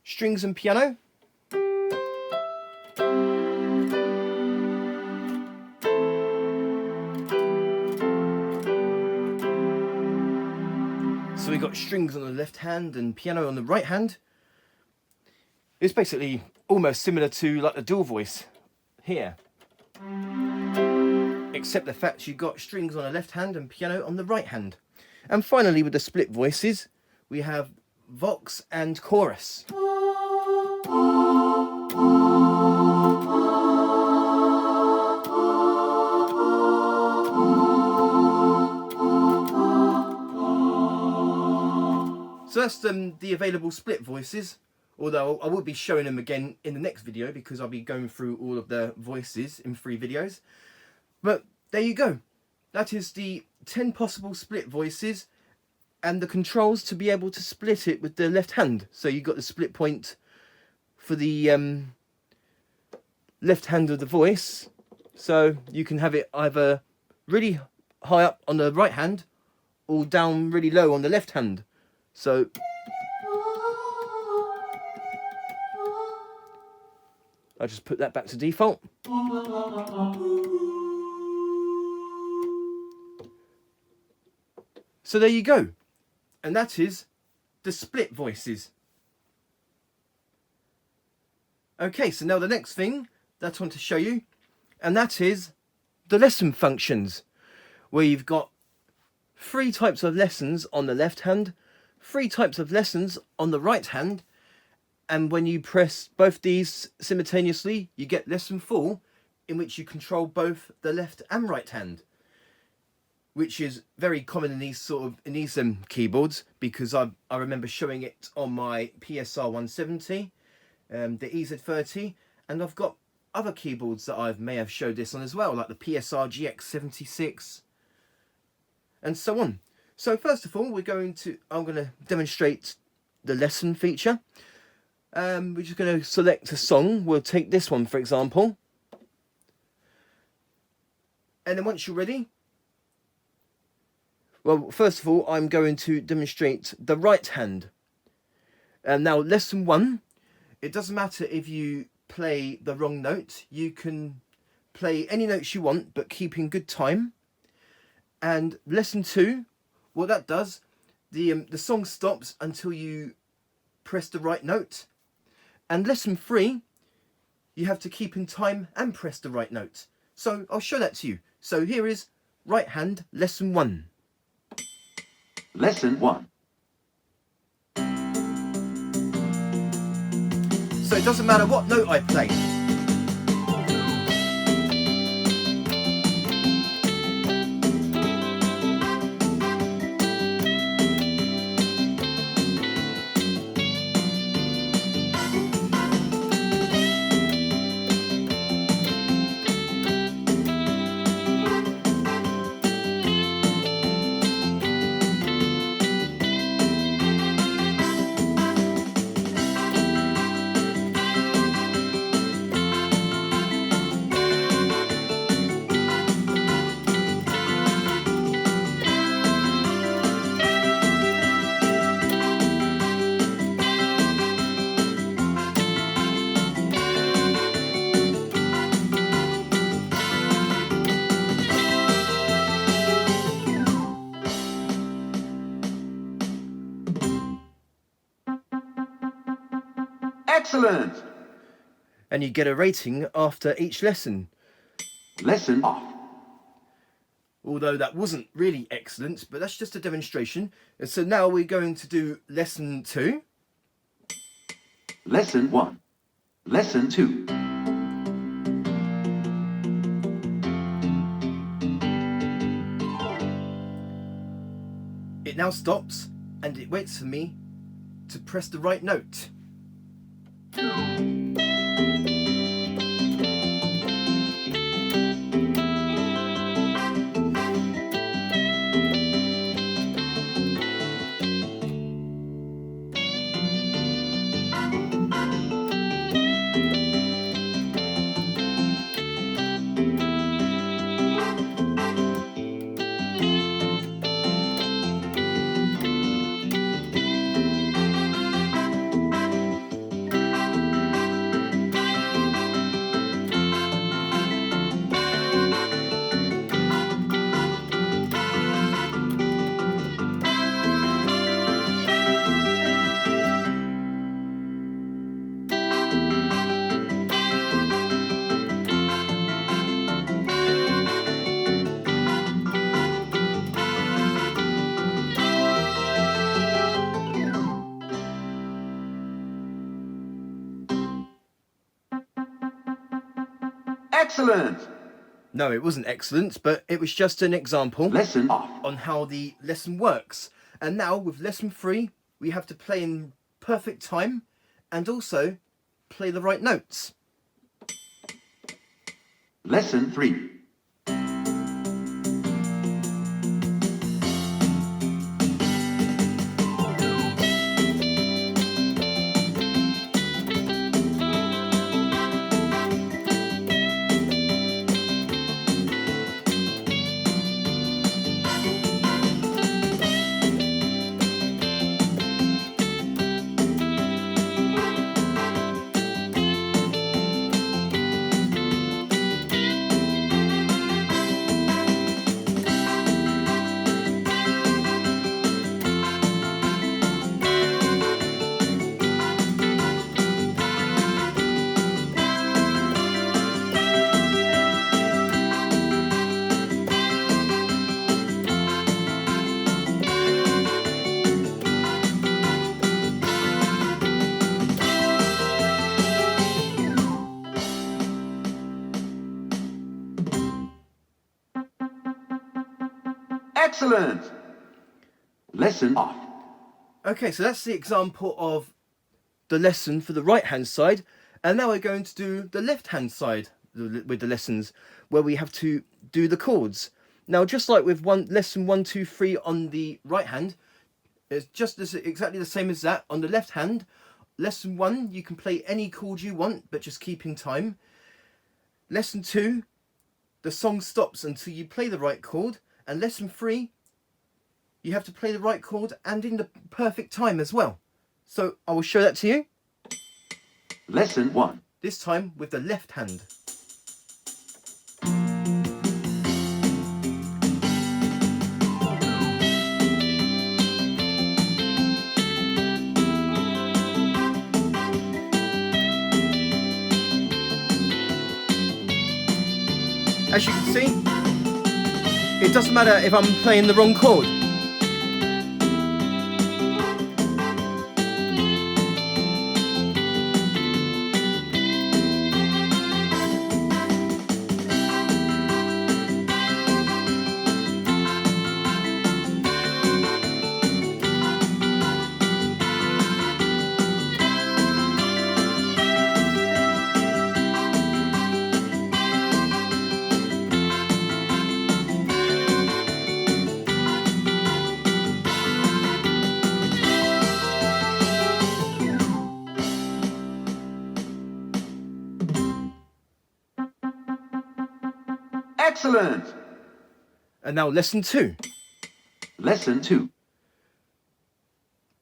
Strings and piano. So we've got strings on the left hand and piano on the right hand. It's basically almost similar to like the dual voice here. Except the fact you've got strings on the left hand and piano on the right hand. And finally with the split voices, we have vox and chorus. So that's the available split voices, although I will be showing them again in the next video because I'll be going through all of the voices in 3 videos. But there you go. That is the 10 possible split voices and the controls to be able to split it with the left hand. So you've got the split point for the left hand of the voice. So you can have it either really high up on the right hand or down really low on the left hand. So I'll just put that back to default. So there you go. And that is the split voices. Okay, so now the next thing that I want to show you, and that is the lesson functions, where you've got 3 types of lessons on the left hand, 3 types of lessons on the right hand, and when you press both these simultaneously, you get lesson 4, in which you control both the left and right hand, which is very common in these keyboards, because I remember showing it on my PSR-150, the EZ30, and I've got other keyboards that I may have showed this on as well, like the PSR-GX76, and so on. So first of all, I'm going to demonstrate the lesson feature. We're just going to select a song. We'll take this one, for example. And then once you're ready, well, first of all, I'm going to demonstrate the right hand. And now, lesson 1, it doesn't matter if you play the wrong note. You can play any notes you want, but keep in good time. And lesson 2, what that does, the song stops until you press the right note. And lesson 3, you have to keep in time and press the right note. So I'll show that to you. So here is right hand lesson 1. Lesson 1. So it doesn't matter what note I play. Excellent. And you get a rating after each lesson. Lesson off. Although that wasn't really excellent, but that's just a demonstration. And so now we're going to do lesson 2. Lesson 1. Lesson 2. It now stops and it waits for me to press the right note. Excellent. No, it wasn't excellent, but it was just an example Lesson off. on how the lesson works. And now with lesson 3, we have to play in perfect time and also play the right notes. Lesson 3. Excellent. Lesson off. Okay, so that's the example of the lesson for the right hand side. And now we're going to do the left hand side with the lessons where we have to do the chords. Now, just like with lesson 1, 2, 3 on the right hand, it's just exactly the same as that. On the left hand, lesson 1, you can play any chord you want, but just keep in time. Lesson 2, the song stops until you play the right chord. And lesson 3, you have to play the right chord and in the perfect time as well. So I will show that to you. Lesson 1. This time with the left hand. as you can see, it doesn't matter if I'm playing the wrong chord. Excellent. And now lesson 2, Lesson 2.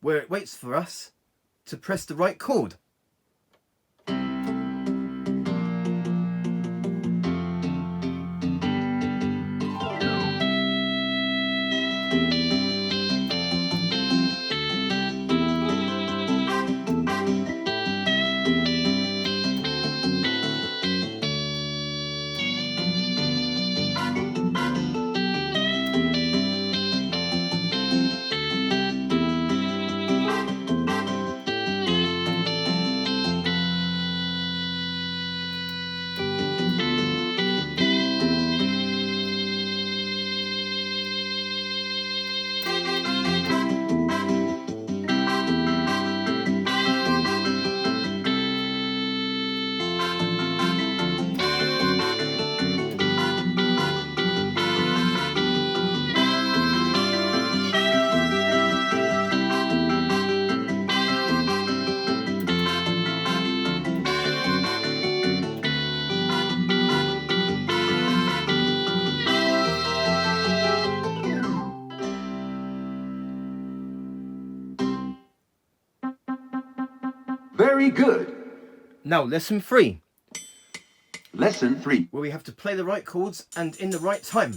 where it waits for us to press the right chord. Very good. Now lesson 3, Lesson 3. where we have to play the right chords and in the right time.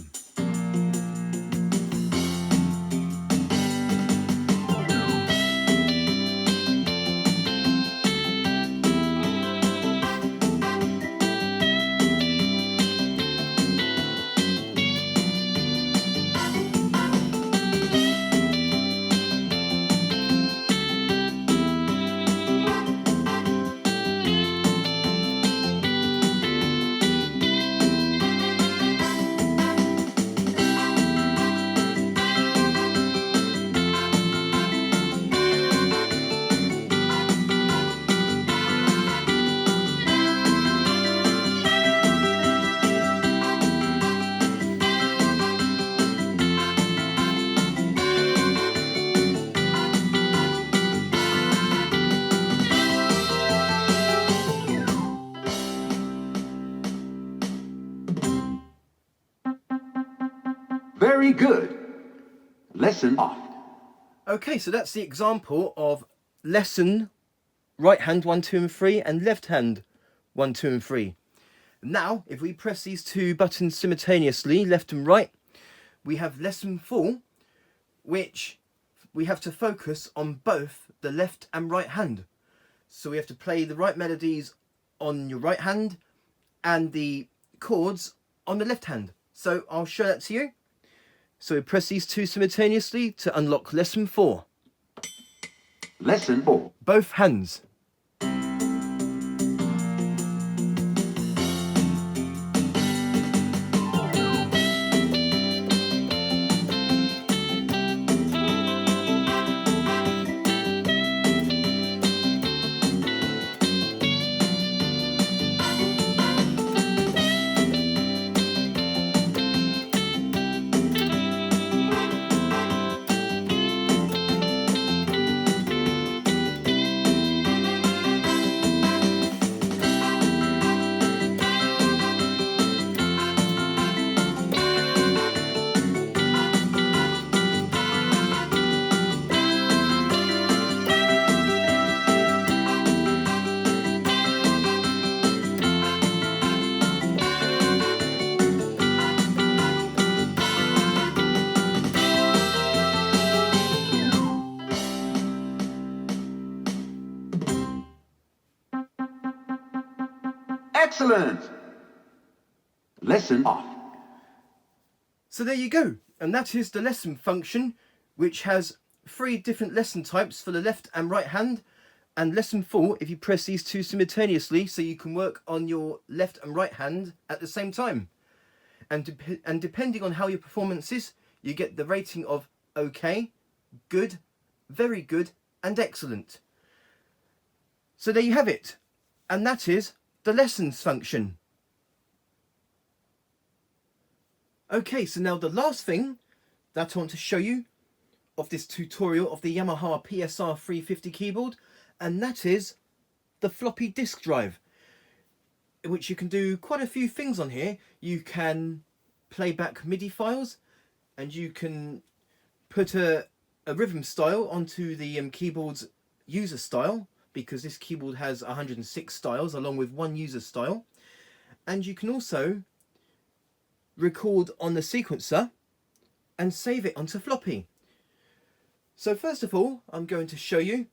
Very good. Lesson off. Okay, so that's the example of lesson right hand 1, 2 and 3 and left hand 1, 2 and 3. Now, if we press these two buttons simultaneously, left and right, we have lesson 4, which we have to focus on both the left and right hand. So we have to play the right melodies on your right hand and the chords on the left hand. So I'll show that to you. So we press these two simultaneously to unlock lesson 4. Lesson 4. Both hands. Excellent. Lesson off. So there you go, and that is the lesson function, which has 3 different lesson types for the left and right hand, and lesson 4 if you press these 2 simultaneously, so you can work on your left and right hand at the same time. And depending on how your performance is, you get the rating of okay, good, very good, and excellent. So there you have it, and that is the lessons function. Okay, so now the last thing that I want to show you of this tutorial of the Yamaha PSR-350 keyboard, and that is the floppy disk drive, which you can do quite a few things on here. You can play back MIDI files, and you can put a rhythm style onto the keyboard's user style, because this keyboard has 106 styles along with 1 user style. And you can also record on the sequencer and save it onto floppy. So first of all, I'm going to show you,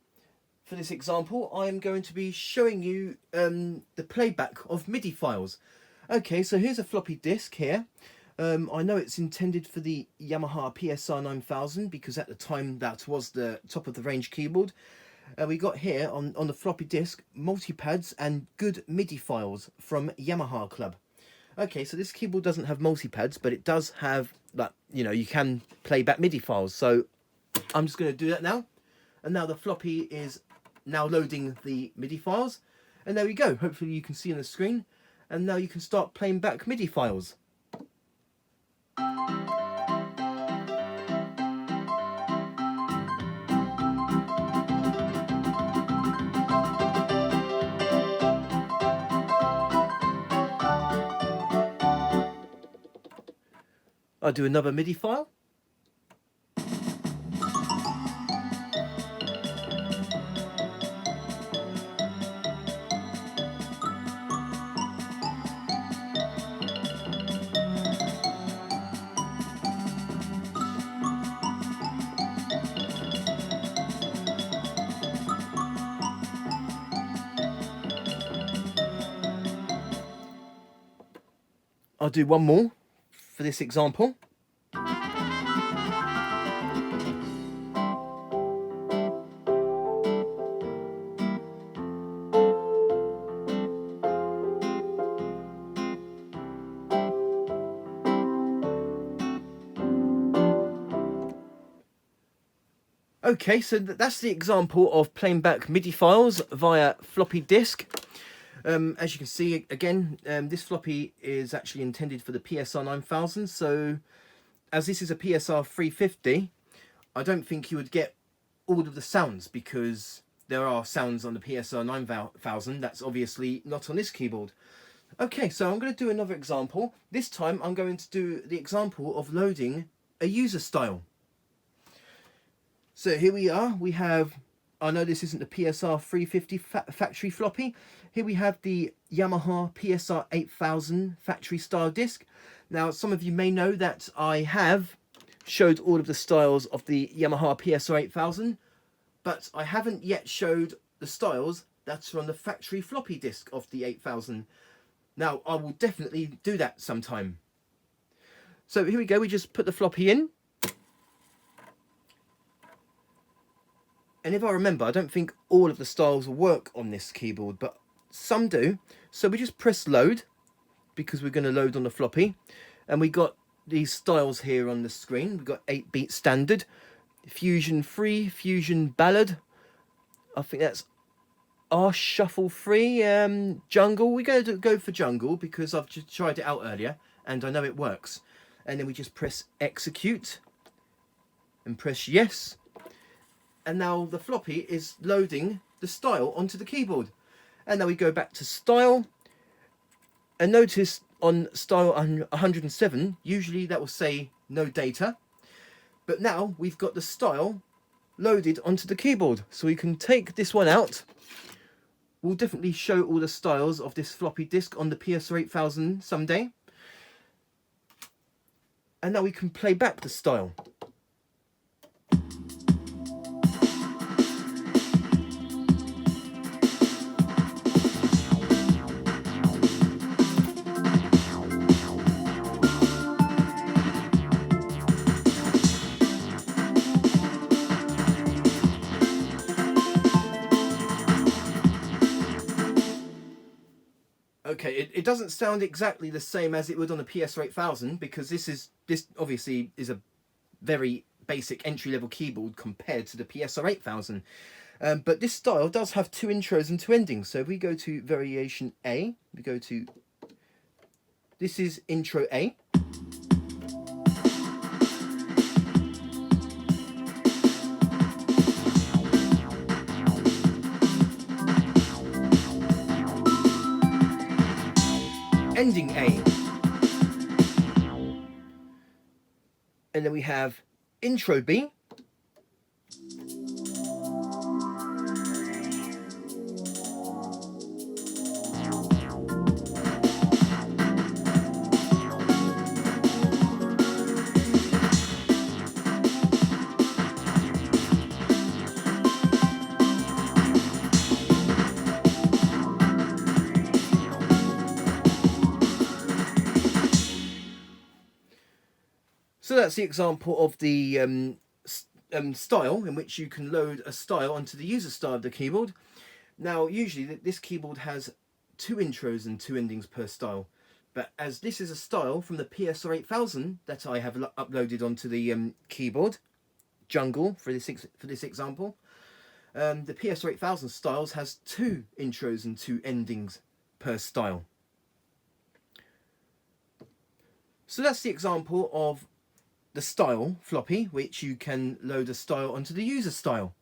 for this example, I'm going to be showing you the playback of MIDI files. Okay, so here's a floppy disk here. I know it's intended for the Yamaha PSR-9000 because at the time that was the top of the range keyboard. We got here on the floppy disk multipads and good MIDI files from Yamaha Club. Okay, so this keyboard doesn't have multipads, but it does have, like, you know, you can play back MIDI files. So I'm just going to do that now. And now the floppy is now loading the MIDI files. And there we go. Hopefully you can see on the screen. And now you can start playing back MIDI files. I'll do another MIDI file. I'll do one more for this example. Okay, so that's the example of playing back MIDI files via floppy disk. As you can see, again, this floppy is actually intended for the PSR-9000. So as this is a PSR-350, I don't think you would get all of the sounds, because there are sounds on the PSR-9000 that's obviously not on this keyboard. Okay, so I'm going to do another example. This time I'm going to do the example of loading a user style. So here we are. We have, I know this isn't the PSR-350 factory floppy. Here we have the Yamaha PSR-8000 factory style disc. Now, some of you may know that I have showed all of the styles of the Yamaha PSR-8000, but I haven't yet showed the styles that are on the factory floppy disk of the 8000. Now, I will definitely do that sometime. So here we go. We just put the floppy in. And if I remember, I don't think all of the styles will work on this keyboard, but some do. So we just press load, because we're going to load on the floppy. And we got these styles here on the screen. We've got 8-beat standard, Fusion free, Fusion ballad. I think that's R shuffle free, jungle. We're going to go for jungle because I've just tried it out earlier and I know it works. And then we just press execute and press yes. And now the floppy is loading the style onto the keyboard. And now we go back to style. And notice on style 107, usually that will say no data. But now we've got the style loaded onto the keyboard. So we can take this one out. We'll definitely show all the styles of this floppy disk on the PSR-8000 someday. And now we can play back the style. Okay, it doesn't sound exactly the same as it would on the PSR-350 because this obviously is a very basic entry-level keyboard compared to the PSR-350. But this style does have 2 intros and 2 endings. So if we go to variation A, we go to, this is intro A. Ending A. And then we have intro B. So that's the example of the style in which you can load a style onto the user style of the keyboard. Now, usually this keyboard has 2 intros and 2 endings per style, but as this is a style from the PSR-350 that I have uploaded onto the keyboard, Jungle for this example, the PSR-350 styles has 2 intros and 2 endings per style. So that's the example of the style Floppy, which you can load a style onto the user style.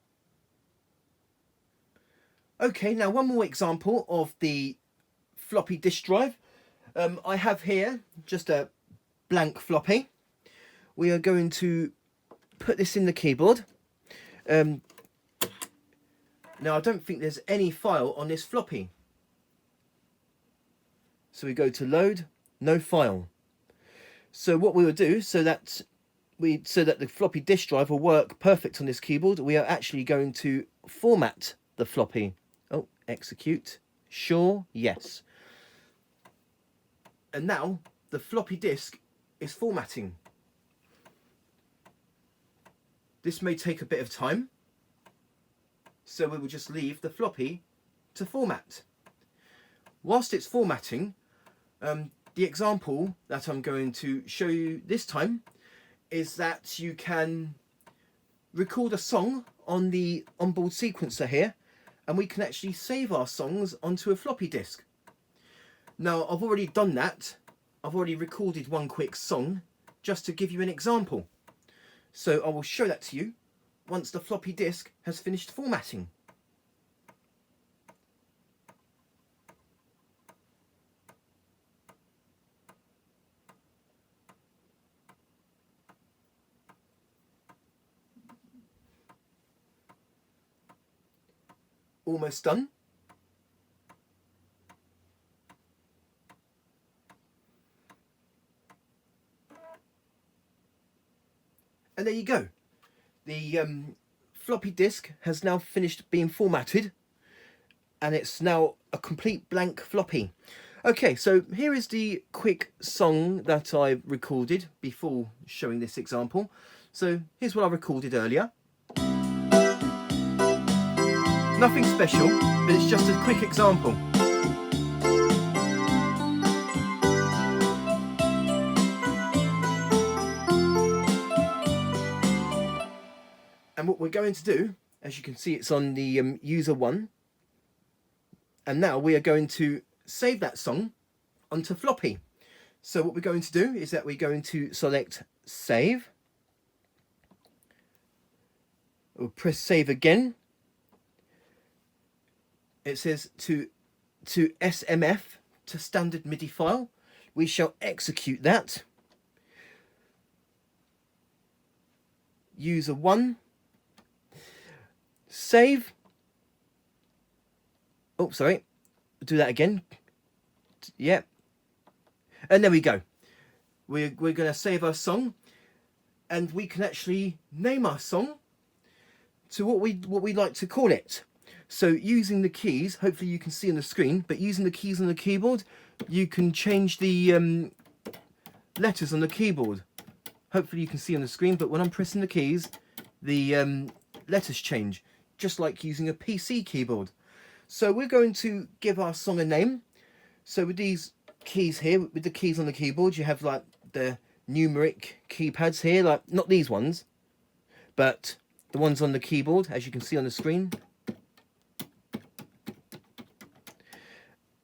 Okay, now one more example of the floppy disk drive. I have here just a blank floppy. We are going to put this in the keyboard. Now I don't think there's any file on this floppy. So we go to load, no file. So what we will do so that the floppy disk drive will work perfect on this keyboard, we are actually going to format the floppy. Oh, execute. Sure, yes. And now the floppy disk is formatting. This may take a bit of time, so we will just leave the floppy to format. Whilst it's formatting, the example that I'm going to show you this time is that you can record a song on the onboard sequencer here, and we can actually save our songs onto a floppy disk. Now, I've already done that. I've already recorded one quick song just to give you an example. So I will show that to you once the floppy disk has finished formatting. Almost done. And there you go. The floppy disk has now finished being formatted, and it's now a complete blank floppy. Okay, so here is the quick song that I recorded before showing this example. So here's what I recorded earlier. Nothing special, but it's just a quick example. And what we're going to do, as you can see, it's on the user 1. And now we are going to save that song onto floppy. So what we're going to do is that we're going to select save. We'll press save again. It says to SMF, to standard MIDI file. We shall execute that. User 1. Save. Oh, sorry. Do that again. Yep. And there we go. We're going to save our song, and we can actually name our song to what we like to call it. So using the keys, hopefully you can see on the screen, but using the keys on the keyboard, you can change the letters on the keyboard. Hopefully you can see on the screen, but when I'm pressing the keys, the letters change, just like using a PC keyboard. So we're going to give our song a name. So with these keys here, with the keys on the keyboard, you have like the numeric keypads here, like not these ones, but the ones on the keyboard, as you can see on the screen.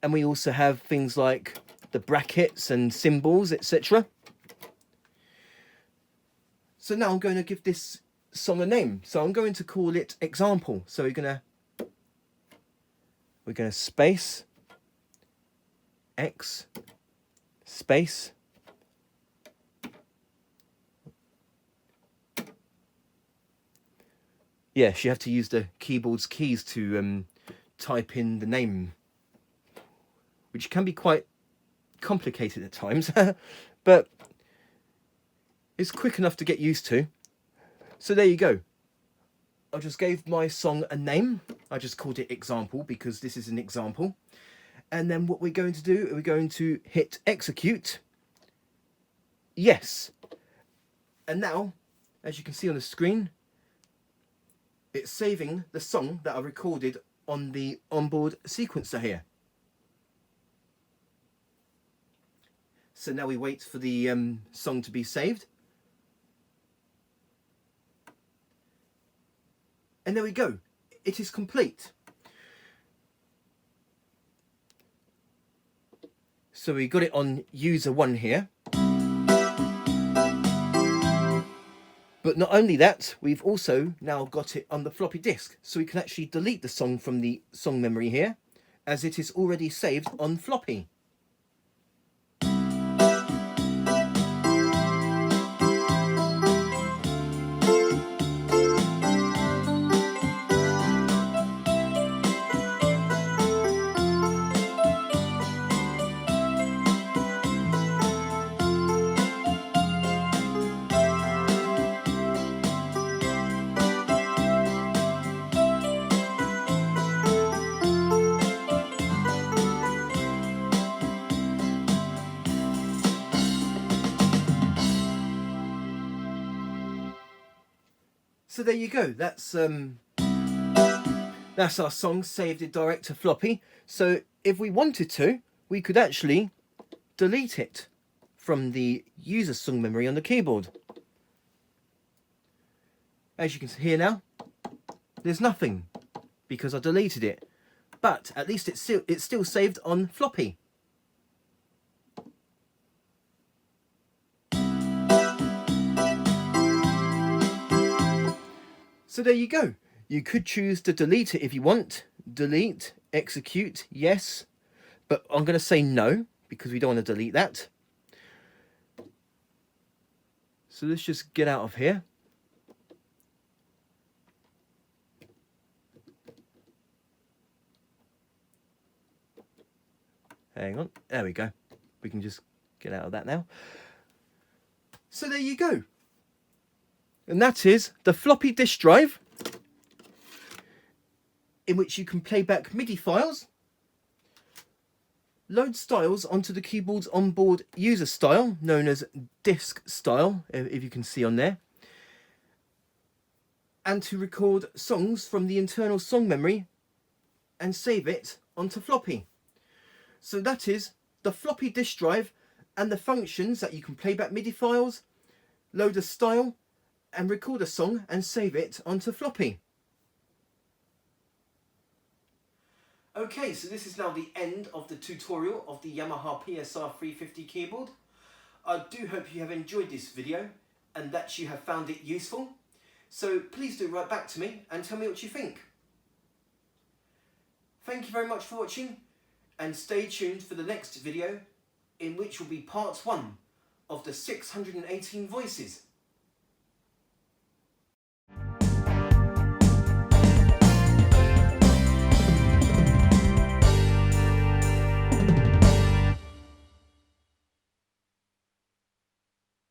And we also have things like the brackets and symbols, etc. So now I'm going to give this song a name. So I'm going to call it Example. So we're gonna space X space yes, you have to use the keyboard's keys to type in the name, which can be quite complicated at times, but it's quick enough to get used to. So there you go. I just gave my song a name. I just called it Example because this is an example. And then what we're going to do, we're going to hit execute. Yes. And now, as you can see on the screen, it's saving the song that I recorded on the onboard sequencer here. So now we wait for the song to be saved. And there we go. It is complete. So we got it on user 1 here. But not only that, we've also now got it on the floppy disk. So we can actually delete the song from the song memory here, as it is already saved on floppy. So there you go. That's our song saved direct to floppy. So if we wanted to, we could actually delete it from the user song memory on the keyboard. As you can hear now, there's nothing because I deleted it. But at least it's still saved on floppy. So there you go. You could choose to delete it if you want. Delete, execute, yes. But I'm going to say no, because we don't want to delete that. So let's just get out of here. Hang on. There we go. We can just get out of that now. So there you go. And that is the floppy disk drive, in which you can play back MIDI files, load styles onto the keyboard's onboard user style, known as disk style, if you can see on there, and to record songs from the internal song memory and save it onto floppy. So that is the floppy disk drive and the functions that you can play back MIDI files, load a style, and record a song and save it onto floppy. Okay, so this is now the end of the tutorial of the Yamaha PSR-350 keyboard. I do hope you have enjoyed this video and that you have found it useful. So please do write back to me and tell me what you think. Thank you very much for watching, and stay tuned for the next video, in which will be part 1 of the 618 voices.